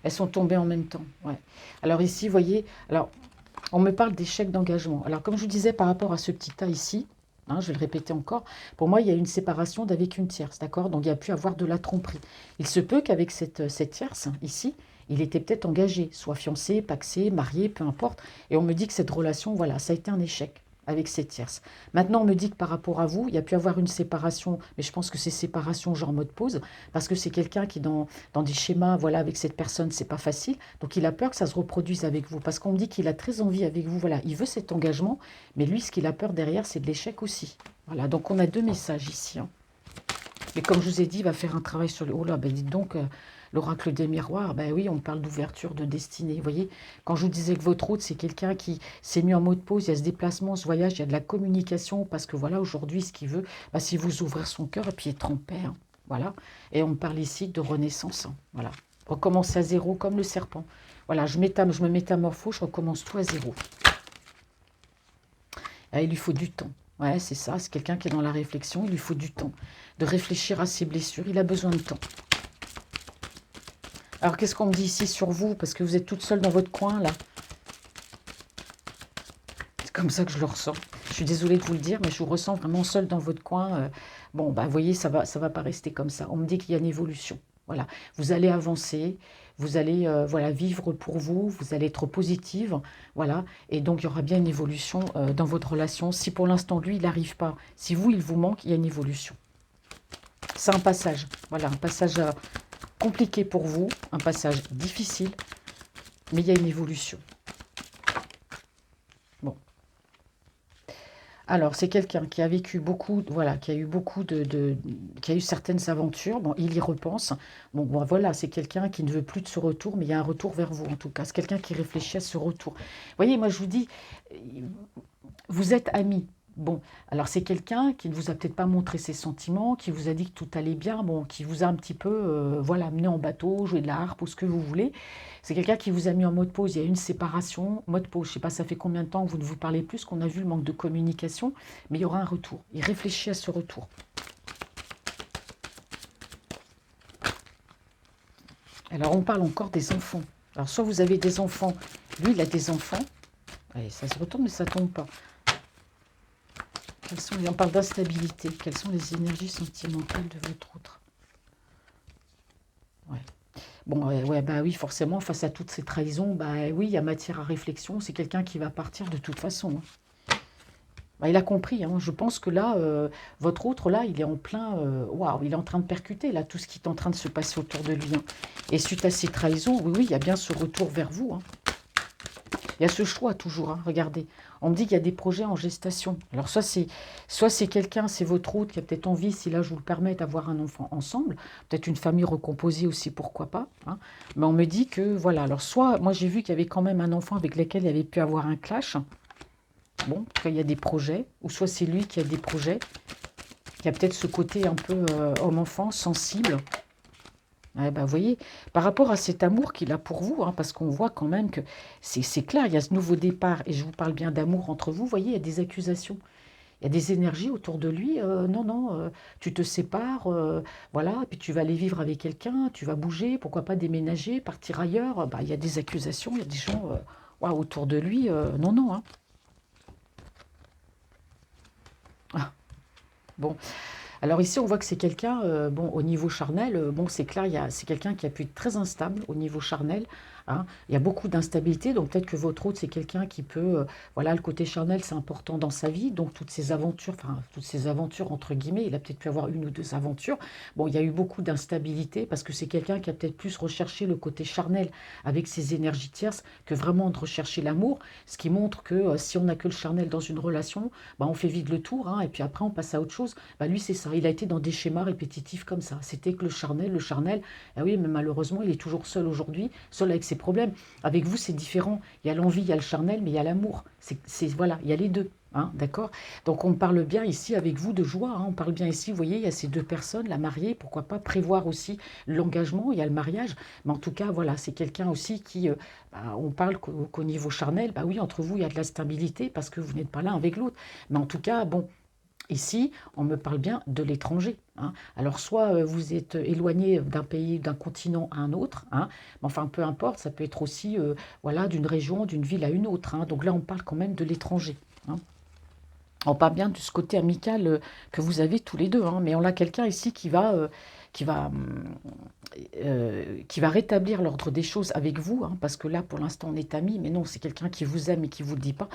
elles sont tombées en même temps. Ouais. Alors ici, vous voyez, alors, on me parle d'échec d'engagement. Alors, comme je vous disais par rapport à ce petit tas ici, Hein, je vais le répéter encore. Pour moi, il y a une séparation d'avec une tierce, d'accord? Donc, il y a pu avoir de la tromperie. Il se peut qu'avec cette tierce, ici, il était peut-être engagé, soit fiancé, pacsé, marié, peu importe. Et on me dit que cette relation, voilà, ça a été un échec avec cette tierce. Maintenant, on me dit que par rapport à vous, il y a pu avoir une séparation, mais je pense que c'est séparation genre mode pause, parce que c'est quelqu'un qui, dans des schémas, voilà, avec cette personne, c'est pas facile. Donc, il a peur que ça se reproduise avec vous, parce qu'on me dit qu'il a très envie avec vous, voilà, il veut cet engagement, mais lui, ce qu'il a peur derrière, c'est de l'échec aussi. Voilà, donc on a deux messages ici, hein. Mais comme je vous ai dit, il va faire un travail sur le... Oh là, ben dites donc, l'oracle des miroirs, ben oui, on parle d'ouverture, de destinée. Vous voyez, quand je vous disais que votre hôte, c'est quelqu'un qui s'est mis en mode pause, il y a ce déplacement, ce voyage, il y a de la communication, parce que voilà, aujourd'hui, ce qu'il veut, ben, c'est vous ouvrir son cœur et puis être en paix, hein. Voilà, et on me parle ici de renaissance, hein. Voilà, recommencer à zéro comme le serpent. Voilà, je me métamorphose, je recommence tout à zéro. Ah, il lui faut du temps. Ouais, c'est ça, c'est quelqu'un qui est dans la réflexion, il lui faut du temps. De réfléchir à ses blessures, il a besoin de temps. Alors, qu'est-ce qu'on me dit ici sur vous? Parce que vous êtes toute seule dans votre coin, là. C'est comme ça que je le ressens. Je suis désolée de vous le dire, mais je vous ressens vraiment seule dans votre coin. Bon, bah, vous voyez, ça va pas rester comme ça. On me dit qu'il y a une évolution. Voilà, vous allez avancer, vous allez voilà, vivre pour vous, vous allez être positive, voilà, et donc il y aura bien une évolution dans votre relation. Si pour l'instant, lui, il n'arrive pas, si vous, il vous manque, il y a une évolution. C'est un passage, voilà, un passage compliqué pour vous, un passage difficile, mais il y a une évolution. Bon. Alors, c'est quelqu'un qui a vécu beaucoup, voilà, qui a eu beaucoup qui a eu certaines aventures. Bon, il y repense. Bon, bon, voilà, c'est quelqu'un qui ne veut plus de ce retour, mais il y a un retour vers vous, en tout cas. C'est quelqu'un qui réfléchit à ce retour. Vous voyez, moi, je vous dis, vous êtes amis. Bon, alors c'est quelqu'un qui ne vous a peut-être pas montré ses sentiments, qui vous a dit que tout allait bien, bon, qui vous a un petit peu, voilà, amené en bateau, joué de la harpe ou ce que vous voulez. C'est quelqu'un qui vous a mis en mode pause. Il y a une séparation, mode pause. Je ne sais pas, ça fait combien de temps que vous ne vous parlez plus, qu'on a vu le manque de communication, mais il y aura un retour. Il réfléchit à ce retour. Alors on parle encore des enfants. Alors soit vous avez des enfants, lui il a des enfants. Allez, ça se retourne mais ça ne tombe pas. On parle d'instabilité. Quelles sont les énergies sentimentales de votre autre? Ouais. Bon, ouais, bah oui, forcément, face à toutes ces trahisons, bah oui, il y a matière à réflexion. C'est quelqu'un qui va partir de toute façon, hein. Bah, il a compris, hein. Je pense que là, votre autre, là, il est en plein... Waouh, il est en train de percuter, là, tout ce qui est en train de se passer autour de lui, hein. Et suite à ces trahisons, oui, oui, il y a bien ce retour vers vous, hein. Il y a ce choix toujours, hein, regardez. On me dit qu'il y a des projets en gestation. Alors soit c'est quelqu'un, c'est votre hôte qui a peut-être envie, si là je vous le permets, d'avoir un enfant ensemble. Peut-être une famille recomposée aussi, pourquoi pas, hein. Mais on me dit que, voilà, alors soit, moi j'ai vu qu'il y avait quand même un enfant avec lequel il y avait pu avoir un clash. Bon, il y a des projets, ou soit c'est lui qui a des projets, qui a peut-être ce côté un peu homme-enfant, sensible. Ouais, bah, vous voyez, par rapport à cet amour qu'il a pour vous, hein, parce qu'on voit quand même que c'est clair, il y a ce nouveau départ, et je vous parle bien d'amour entre vous, vous voyez, il y a des accusations, il y a des énergies autour de lui, non, non, tu te sépares, voilà, puis tu vas aller vivre avec quelqu'un, tu vas bouger, pourquoi pas déménager, partir ailleurs, bah, il y a des accusations, il y a des gens ouais, autour de lui, non, non, hein. Ah, bon. Alors ici, on voit que c'est quelqu'un, bon, au niveau charnel, bon, c'est clair, c'est quelqu'un qui a pu être très instable au niveau charnel, hein. Il y a beaucoup d'instabilité, donc peut-être que votre hôte, c'est quelqu'un qui peut, voilà, le côté charnel, c'est important dans sa vie, donc toutes ces aventures, entre guillemets, il a peut-être pu avoir une ou deux aventures. Bon, il y a eu beaucoup d'instabilité parce que c'est quelqu'un qui a peut-être plus recherché le côté charnel avec ses énergies tierces que vraiment de rechercher l'amour, ce qui montre que si on n'a que le charnel dans une relation, bah, on fait vite le tour, hein, et puis après on passe à autre chose. Bah, lui, c'est ça. Il a été dans des schémas répétitifs comme ça. C'était que le charnel, le charnel. Ah oui, mais malheureusement, il est toujours seul aujourd'hui, seul avec ses problèmes. Avec vous, c'est différent. Il y a l'envie, il y a le charnel, mais il y a l'amour. Voilà, il y a les deux. Hein, d'accord? Donc on parle bien ici avec vous de joie, hein. On parle bien ici, vous voyez, il y a ces deux personnes, la mariée, pourquoi pas prévoir aussi l'engagement, il y a le mariage, mais en tout cas, voilà, c'est quelqu'un aussi qui, bah, on parle qu'au niveau charnel, bah oui, entre vous, il y a de la stabilité parce que vous n'êtes pas l'un avec l'autre, mais en tout cas, bon, ici, on me parle bien de l'étranger, hein. Alors, soit vous êtes éloigné d'un pays, d'un continent à un autre, hein, mais enfin, peu importe, ça peut être aussi voilà, d'une région, d'une ville à une autre, hein. Donc là, on parle quand même de l'étranger, hein. On parle bien de ce côté amical que vous avez tous les deux, hein, mais on a quelqu'un ici qui va, qui va rétablir l'ordre des choses avec vous, hein, parce que là, pour l'instant, on est amis, mais non, c'est quelqu'un qui vous aime et qui ne vous le dit pas.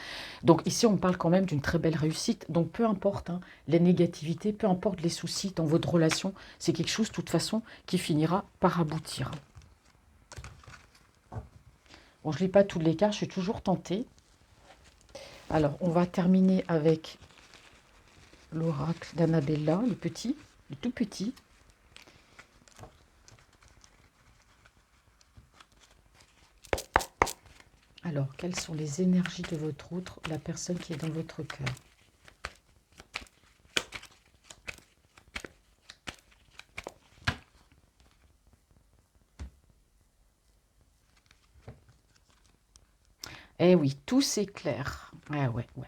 Donc ici, on parle quand même d'une très belle réussite. Donc peu importe hein, les négativités, peu importe les soucis dans votre relation, c'est quelque chose, de toute façon, qui finira par aboutir. Bon, je ne lis pas toutes les cartes, je suis toujours tentée. Alors, on va terminer avec l'oracle d'Annabella, le petit, le tout petit. Alors, quelles sont les énergies de votre autre, la personne qui est dans votre cœur? Eh oui, tout s'éclaire. Ah ouais, ouais.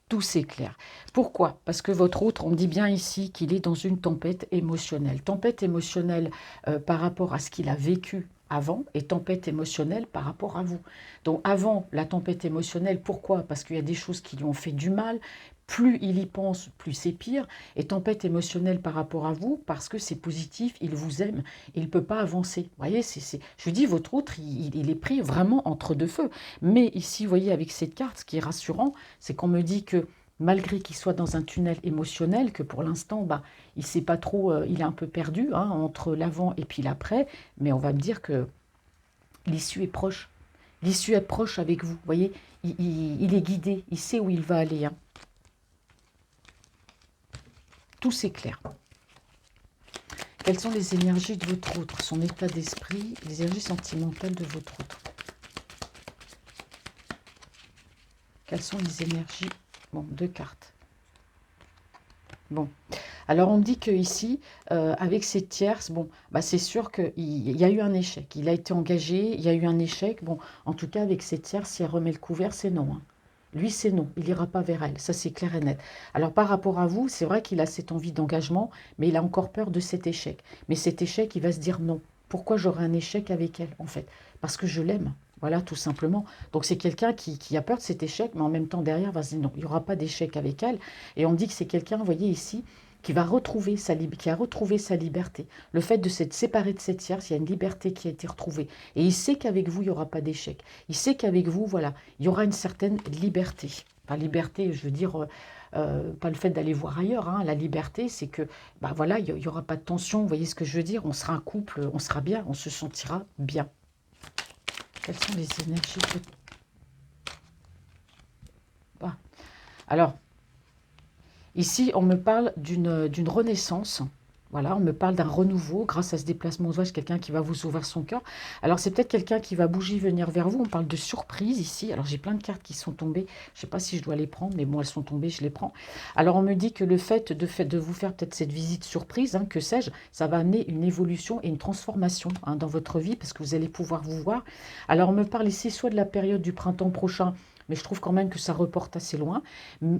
Tout s'éclaire. Pourquoi? Parce que votre autre, on dit bien ici qu'il est dans une tempête émotionnelle. Tempête émotionnelle par rapport à ce qu'il a vécu avant et tempête émotionnelle par rapport à vous. Donc avant la tempête émotionnelle, pourquoi? Parce qu'il y a des choses qui lui ont fait du mal. Plus il y pense, plus c'est pire. Et tempête émotionnelle par rapport à vous, parce que c'est positif, il vous aime, il ne peut pas avancer. Vous voyez, je vous dis, votre autre, il est pris vraiment entre deux feux. Mais ici, vous voyez, avec cette carte, ce qui est rassurant, c'est qu'on me dit que malgré qu'il soit dans un tunnel émotionnel, que pour l'instant, bah, il ne sait pas trop, il est un peu perdu hein, entre l'avant et puis l'après, mais on va me dire que l'issue est proche. L'issue est proche avec vous, vous voyez, il est guidé, il sait où il va aller. Hein. Tout s'éclaire. Quelles sont les énergies de votre autre, son état d'esprit, les énergies sentimentales de votre autre? Quelles sont les énergies? Bon, deux cartes. Bon, alors on me dit que ici, avec ces tierces, bon, bah c'est sûr qu'il y a eu un échec. Il a été engagé, il y a eu un échec. Bon, en tout cas, avec ces tierces, si elle remet le couvert, c'est non. Hein. Lui, c'est non. Il n'ira pas vers elle. Ça, c'est clair et net. Alors, par rapport à vous, c'est vrai qu'il a cette envie d'engagement, mais il a encore peur de cet échec. Mais cet échec, il va se dire non. Pourquoi j'aurais un échec avec elle, en fait? Parce que je l'aime. Voilà, tout simplement. Donc, c'est quelqu'un qui a peur de cet échec, mais en même temps, derrière, va se dire non, il n'y aura pas d'échec avec elle. Et on me dit que c'est quelqu'un, vous voyez ici, qui va retrouver qui a retrouvé sa liberté. Le fait de s'être séparé de cette tierce, il y a une liberté qui a été retrouvée. Et il sait qu'avec vous, il n'y aura pas d'échec. Il sait qu'avec vous, voilà, il y aura une certaine liberté. Enfin, liberté, je veux dire, pas le fait d'aller voir ailleurs. Hein. La liberté, c'est que, bah voilà, il n'y aura pas de tension. Vous voyez ce que je veux dire? On sera un couple, on sera bien, on se sentira bien. Quelles sont les énergies de... Ah. Alors, ici, on me parle d'une renaissance. Voilà, on me parle d'un renouveau grâce à ce déplacement aux oies, quelqu'un qui va vous ouvrir son cœur. Alors, c'est peut-être quelqu'un qui va bouger, venir vers vous. On parle de surprise ici. Alors, j'ai plein de cartes qui sont tombées. Je ne sais pas si je dois les prendre, mais bon, elles sont tombées, je les prends. Alors, on me dit que le fait de vous faire peut-être cette visite surprise, hein, que sais-je, ça va amener une évolution et une transformation hein, dans votre vie parce que vous allez pouvoir vous voir. Alors, on me parle ici soit de la période du printemps prochain, mais je trouve quand même que ça reporte assez loin.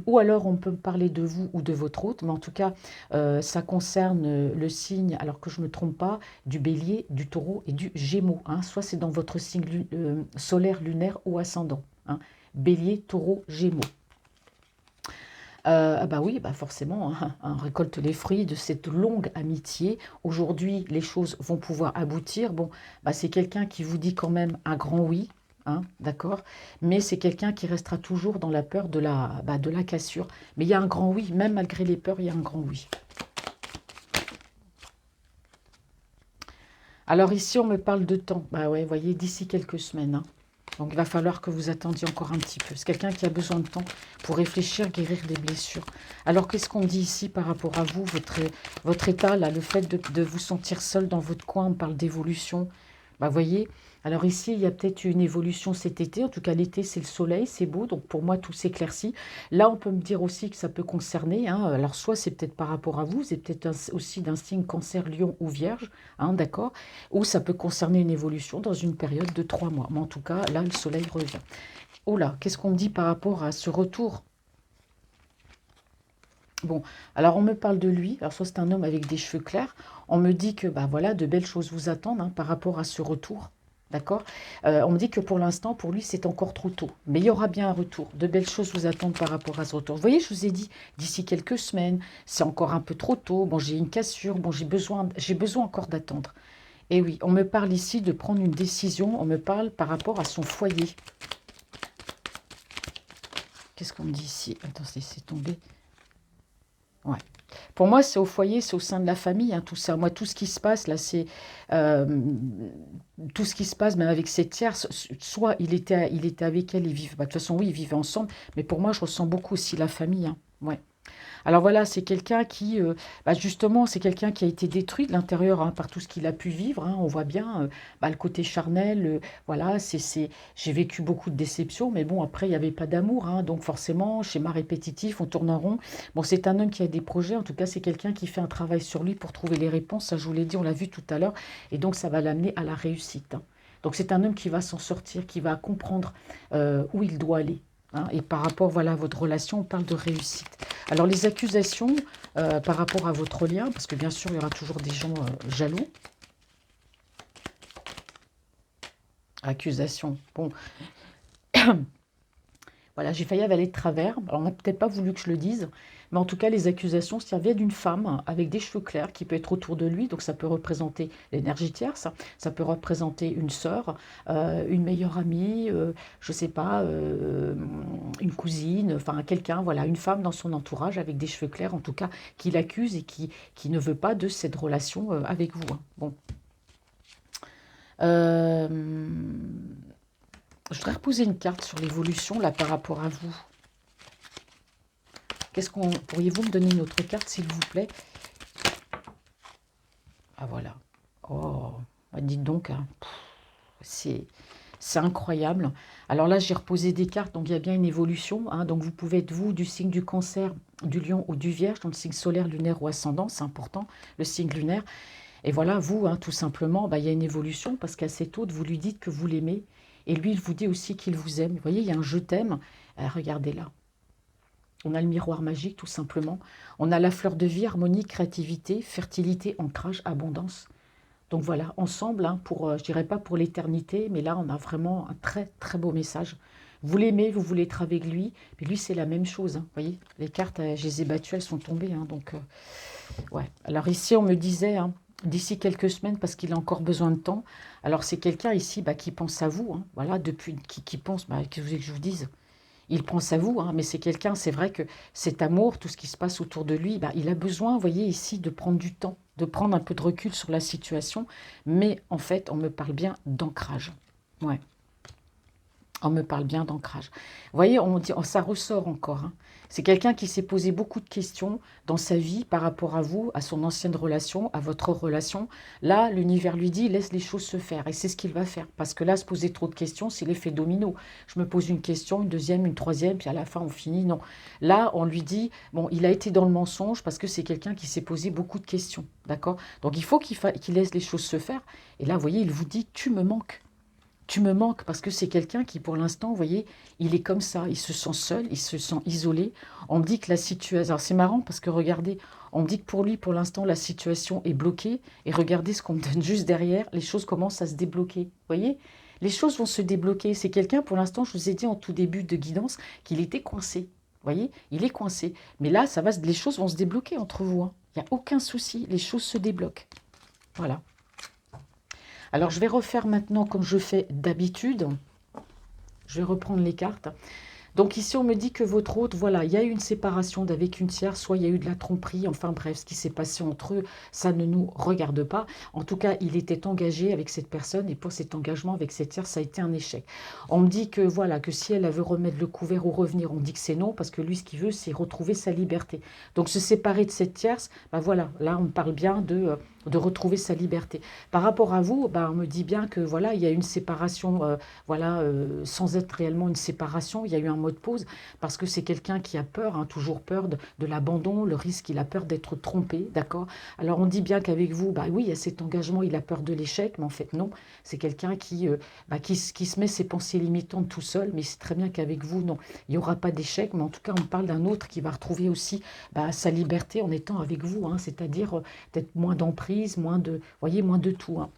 Ou alors on peut parler de vous ou de votre hôte, mais en tout cas, ça concerne le signe, alors que je ne me trompe pas, du bélier, du taureau et du gémeaux. Hein. Soit c'est dans votre signe solaire, lunaire ou ascendant. Hein. Bélier, taureau, gémeaux. Ah bah oui, bah forcément, hein, on récolte les fruits de cette longue amitié. Aujourd'hui, les choses vont pouvoir aboutir. Bon, bah c'est quelqu'un qui vous dit quand même un grand oui, hein, d'accord? Mais c'est quelqu'un qui restera toujours dans la peur de la cassure. Mais il y a un grand oui, même malgré les peurs, il y a un grand oui. Alors ici, on me parle de temps. Bah ouais, vous voyez, d'ici quelques semaines. Hein. Donc il va falloir que vous attendiez encore un petit peu. C'est quelqu'un qui a besoin de temps pour réfléchir, guérir des blessures. Alors qu'est-ce qu'on dit ici par rapport à vous, votre état, là, le fait de vous sentir seul dans votre coin, on parle d'évolution. Bah, vous voyez, alors ici, il y a peut-être une évolution cet été. En tout cas, l'été, c'est le soleil, c'est beau. Donc pour moi, tout s'éclaircit. Là, on peut me dire aussi que ça peut concerner. Hein, alors soit c'est peut-être par rapport à vous, c'est peut-être aussi d'un signe cancer, lion ou vierge. Hein, d'accord? Ou ça peut concerner une évolution dans une période de 3 mois. Mais en tout cas, là, le soleil revient. Oh là, qu'est-ce qu'on me dit par rapport à ce retour? Bon, alors on me parle de lui. Alors soit c'est un homme avec des cheveux clairs. On me dit que bah voilà, de belles choses vous attendent hein, par rapport à ce retour. D'accord. On me dit que pour l'instant, pour lui, c'est encore trop tôt. Mais il y aura bien un retour. De belles choses vous attendent par rapport à ce retour. Vous voyez, je vous ai dit, d'ici quelques semaines, c'est encore un peu trop tôt. Bon, j'ai une cassure. Bon, j'ai besoin encore d'attendre. Et oui, on me parle ici de prendre une décision. On me parle par rapport à son foyer. Qu'est-ce qu'on me dit ici? Attends, c'est tombé. Ouais. Pour moi, c'est au foyer, c'est au sein de la famille, hein, tout ça. Moi, tout ce qui se passe, là, c'est... euh, tout ce qui se passe, même avec cette tierce, soit il était avec elle, ils vivent... bah, de toute façon, oui, ils vivaient ensemble, mais pour moi, je ressens beaucoup aussi la famille. Hein. Ouais. Alors voilà, c'est quelqu'un qui, bah justement, c'est quelqu'un qui a été détruit de l'intérieur hein, par tout ce qu'il a pu vivre. Hein. On voit bien bah, le côté charnel. Voilà, j'ai vécu beaucoup de déceptions, mais bon, après, il n'y avait pas d'amour. Hein. Donc forcément, schéma répétitif, on tourne en rond. Bon, c'est un homme qui a des projets. En tout cas, c'est quelqu'un qui fait un travail sur lui pour trouver les réponses. Ça, je vous l'ai dit, on l'a vu tout à l'heure. Et donc, ça va l'amener à la réussite. Hein. Donc, c'est un homme qui va s'en sortir, qui va comprendre où il doit aller. Hein. Et par rapport voilà, à votre relation, on parle de réussite. Alors les accusations par rapport à votre lien, parce que bien sûr il y aura toujours des gens jaloux. Accusations. Bon, voilà, j'ai failli avaler de travers. Alors on n'a peut-être pas voulu que je le dise, mais en tout cas les accusations, ça vient d'une femme avec des cheveux clairs qui peut être autour de lui, donc ça peut représenter l'énergie tierce, ça peut représenter une sœur, une meilleure amie, je sais pas, une cousine, enfin quelqu'un, voilà, une femme dans son entourage avec des cheveux clairs, en tout cas, qui l'accuse et qui ne veut pas de cette relation avec vous. Hein. Bon. Euh, je voudrais reposer une carte sur l'évolution là par rapport à vous. Pourriez-vous me donner une autre carte, s'il vous plaît? Ah, voilà. Oh, bah, dites donc, hein, c'est incroyable. Alors là, j'ai reposé des cartes, donc il y a bien une évolution. Hein, donc vous pouvez être, vous, du signe du Cancer, du Lion ou du Vierge, dans le signe solaire, lunaire ou ascendant, c'est important, le signe lunaire. Et voilà, vous, hein, tout simplement, bah, il y a une évolution, parce qu'assez tôt, vous lui dites que vous l'aimez, et lui, il vous dit aussi qu'il vous aime. Vous voyez, il y a un « je t'aime ». Regardez là. On a le miroir magique, tout simplement. On a la fleur de vie, harmonie, créativité, fertilité, ancrage, abondance. Donc voilà, ensemble, hein, pour, je dirais pas pour l'éternité, mais là, on a vraiment un très, très beau message. Vous l'aimez, vous voulez être avec lui, mais lui, c'est la même chose. Hein, vous voyez, les cartes, je les ai battues, elles sont tombées. Hein, donc, ouais. Alors ici, on me disait, hein, d'ici quelques semaines, parce qu'il a encore besoin de temps. Alors c'est quelqu'un ici bah, qui pense à vous, hein, voilà, depuis, qui pense, bah, que vous voulez que je vous dise, il pense à vous, hein, mais c'est quelqu'un, c'est vrai que cet amour, tout ce qui se passe autour de lui, bah, il a besoin, vous voyez ici, de prendre du temps, de prendre un peu de recul sur la situation. Mais en fait, on me parle bien d'ancrage. Ouais, on me parle bien d'ancrage. Vous voyez, on dit, oh, ça ressort encore. Hein. C'est quelqu'un qui s'est posé beaucoup de questions dans sa vie par rapport à vous, à son ancienne relation, à votre relation. Là, l'univers lui dit, laisse les choses se faire. Et c'est ce qu'il va faire. Parce que là, se poser trop de questions, c'est l'effet domino. Je me pose une question, une deuxième, une troisième, puis à la fin, on finit. Non. Là, on lui dit, bon, il a été dans le mensonge parce que c'est quelqu'un qui s'est posé beaucoup de questions. D'accord. Donc, il faut qu'il laisse les choses se faire. Et là, vous voyez, il vous dit, tu me manques. Tu me manques parce que c'est quelqu'un qui, pour l'instant, vous voyez, il est comme ça. Il se sent seul, il se sent isolé. On me dit que la situation... Alors, c'est marrant parce que, regardez, on me dit que pour lui, pour l'instant, la situation est bloquée. Et regardez ce qu'on me donne juste derrière. Les choses commencent à se débloquer. Vous voyez, les choses vont se débloquer. C'est quelqu'un, pour l'instant, je vous ai dit en tout début de guidance, qu'il était coincé. Vous voyez, il est coincé. Mais là, les choses vont se débloquer entre vous. Hein. Il n'y a aucun souci. Les choses se débloquent. Voilà. Alors, je vais refaire maintenant comme je fais d'habitude. Je vais reprendre les cartes. Donc ici, on me dit que votre hôte, voilà, il y a eu une séparation d'avec une tierce, soit il y a eu de la tromperie, enfin bref, ce qui s'est passé entre eux, ça ne nous regarde pas. En tout cas, il était engagé avec cette personne et pour cet engagement avec cette tierce, ça a été un échec. On me dit que voilà, que si elle veut remettre le couvert ou revenir, on dit que c'est non, parce que lui, ce qu'il veut, c'est retrouver sa liberté. Donc se séparer de cette tierce, ben voilà, là, on parle bien de retrouver sa liberté. Par rapport à vous, ben, on me dit bien que voilà, il y a une séparation, voilà, sans être réellement une séparation, il y a eu un mot de pause, parce que c'est quelqu'un qui a peur, hein, toujours peur de l'abandon, le risque, il a peur d'être trompé, d'accord. Alors on dit bien qu'avec vous, bah oui, il y a cet engagement, il a peur de l'échec, mais en fait non, c'est quelqu'un qui se met ses pensées limitantes tout seul, mais c'est très bien qu'avec vous, non, il n'y aura pas d'échec, mais en tout cas on parle d'un autre qui va retrouver aussi sa liberté en étant avec vous, hein, c'est-à-dire peut-être moins d'emprise, moins de, voyez, moins de tout, hein.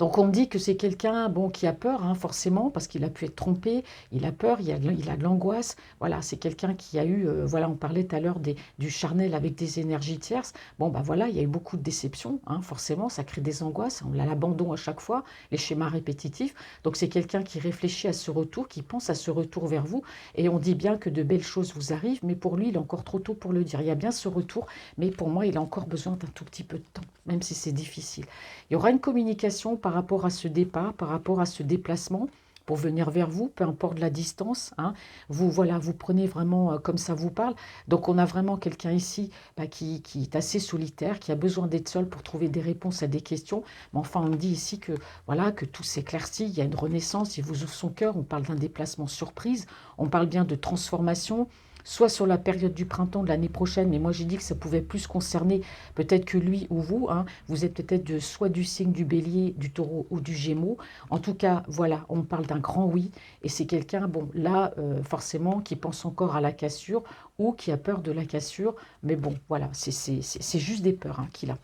Donc on me dit que c'est quelqu'un bon, qui a peur, hein, forcément, parce qu'il a pu être trompé, il a peur, il a de l'angoisse. Voilà, c'est quelqu'un qui a eu, voilà, on parlait tout à l'heure du charnel avec des énergies tierces. Bon, bah voilà, il y a eu beaucoup de déceptions, hein, forcément, ça crée des angoisses, on a l'abandon à chaque fois, les schémas répétitifs. Donc c'est quelqu'un qui réfléchit à ce retour, qui pense à ce retour vers vous. Et on dit bien que de belles choses vous arrivent, mais pour lui, il est encore trop tôt pour le dire. Il y a bien ce retour, mais pour moi, il a encore besoin d'un tout petit peu de temps, même si c'est difficile. Il y aura une communication par rapport à ce départ, par rapport à ce déplacement pour venir vers vous, peu importe la distance. Hein. Vous, voilà, vous prenez vraiment comme ça vous parle. Donc, on a vraiment quelqu'un ici bah, qui est assez solitaire, qui a besoin d'être seul pour trouver des réponses à des questions. Mais enfin, on me dit ici que, voilà, que tout s'éclaircit, il y a une renaissance, il vous ouvre son cœur. On parle d'un déplacement surprise, on parle bien de transformation, soit sur la période du printemps de l'année prochaine, mais moi j'ai dit que ça pouvait plus concerner peut-être que lui ou vous, hein. Vous êtes peut-être soit du signe du bélier, du taureau ou du gémeaux. En tout cas, voilà, on parle d'un grand oui, et c'est quelqu'un, bon, là, forcément, qui pense encore à la cassure ou qui a peur de la cassure, mais bon, voilà, c'est juste des peurs hein, qu'il a.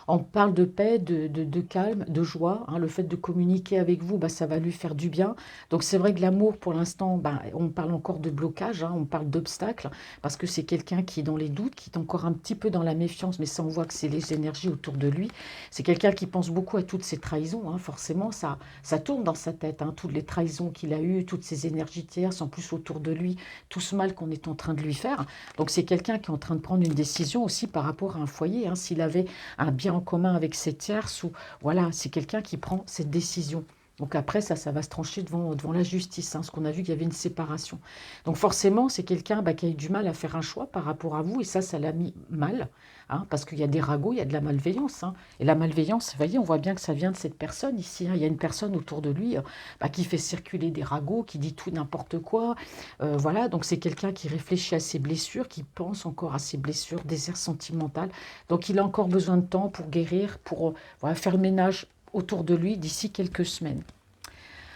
On parle de paix, de calme, de joie. Hein. Le fait de communiquer avec vous, bah, ça va lui faire du bien. Donc c'est vrai que l'amour, pour l'instant, bah, on parle encore de blocage, hein, on parle d'obstacle, parce que c'est quelqu'un qui est dans les doutes, qui est encore un petit peu dans la méfiance, mais ça on voit que c'est les énergies autour de lui. C'est quelqu'un qui pense beaucoup à toutes ces trahisons. Hein. Forcément, ça tourne dans sa tête, hein, toutes les trahisons qu'il a eues, toutes ces énergies tierces, en plus autour de lui, tout ce mal qu'on est en train de lui faire. Donc c'est quelqu'un qui est en train de prendre une décision aussi par rapport à un foyer. Hein. S'il avait un bien en commun avec ses tierces, ou voilà, c'est quelqu'un qui prend cette décision. Donc après, ça va se trancher devant la justice, hein, parce qu'on a vu qu'il y avait une séparation. Donc forcément, c'est quelqu'un bah, qui a eu du mal à faire un choix par rapport à vous, et ça l'a mis mal, hein, parce qu'il y a des ragots, il y a de la malveillance. Hein. Et la malveillance, vous voyez, on voit bien que ça vient de cette personne ici. Hein. Il y a une personne autour de lui bah, qui fait circuler des ragots, qui dit tout n'importe quoi. Voilà, donc c'est quelqu'un qui réfléchit à ses blessures, qui pense encore à ses blessures, désert sentimental. Donc il a encore besoin de temps pour guérir, pour voilà, faire le ménage autour de lui d'ici quelques semaines.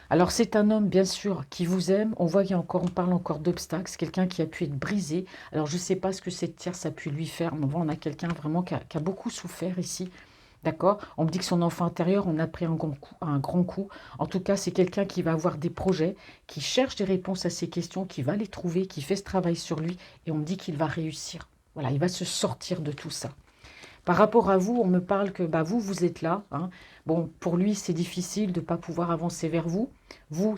Alors c'est un homme bien sûr qui vous aime, on voit on parle encore d'obstacles, c'est quelqu'un qui a pu être brisé. Alors je ne sais pas ce que cette tierce a pu lui faire, mais on a quelqu'un vraiment qui a beaucoup souffert ici. D'accord. On me dit que son enfant intérieur en a pris un grand coup. En tout cas, c'est quelqu'un qui va avoir des projets, qui cherche des réponses à ses questions, qui va les trouver, qui fait ce travail sur lui, et on me dit qu'il va réussir. Voilà, il va se sortir de tout ça. Par rapport à vous, on me parle que bah, vous êtes là. Hein. Bon, pour lui, c'est difficile de ne pas pouvoir avancer vers vous. Vous,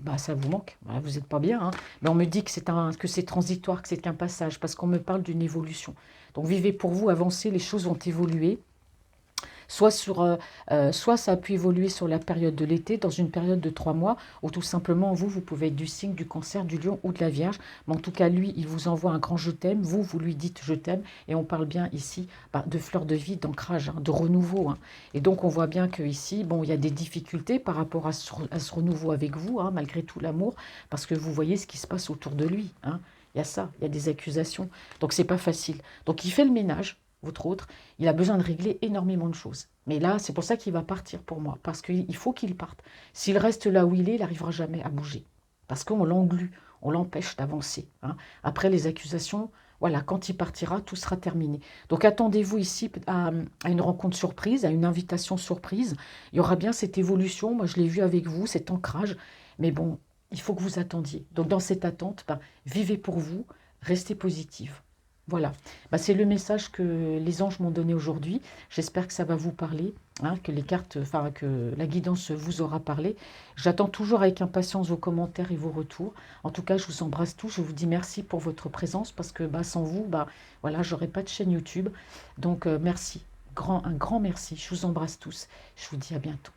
bah, ça vous manque. Voilà, vous n'êtes pas bien. Hein. Mais on me dit que c'est transitoire, que c'est qu'un passage, parce qu'on me parle d'une évolution. Donc vivez pour vous, avancez, les choses vont évoluer. Soit ça a pu évoluer sur la période de l'été, dans une période de 3 mois, ou tout simplement, vous pouvez être du signe du Cancer, du Lion ou de la Vierge. Mais en tout cas, lui, il vous envoie un grand je t'aime, vous lui dites je t'aime, et on parle bien ici bah, de fleur de vie, d'ancrage, hein, de renouveau. Hein. Et donc, on voit bien qu'ici, bon, il y a des difficultés par rapport à ce renouveau avec vous, hein, malgré tout l'amour, parce que vous voyez ce qui se passe autour de lui. Hein. Il y a ça, il y a des accusations. Donc, c'est pas facile. Donc, il fait le ménage, votre autre, il a besoin de régler énormément de choses. Mais là, c'est pour ça qu'il va partir pour moi, parce qu'il faut qu'il parte. S'il reste là où il n'arrivera jamais à bouger, parce qu'on l'englue, on l'empêche d'avancer. Hein. Après les accusations, voilà, quand il partira, tout sera terminé. Donc attendez-vous ici à une rencontre surprise, à une invitation surprise. Il y aura bien cette évolution, moi je l'ai vu avec vous, cet ancrage, mais bon, il faut que vous attendiez. Donc dans cette attente, ben, vivez pour vous, restez positive. Voilà, bah, c'est le message que les anges m'ont donné aujourd'hui. J'espère que ça va vous parler, hein, que les cartes, enfin que la guidance vous aura parlé. J'attends toujours avec impatience vos commentaires et vos retours. En tout cas, je vous embrasse tous. Je vous dis merci pour votre présence parce que bah, sans vous, bah, voilà, j'aurais pas de chaîne YouTube. Donc merci, un grand merci. Je vous embrasse tous. Je vous dis à bientôt.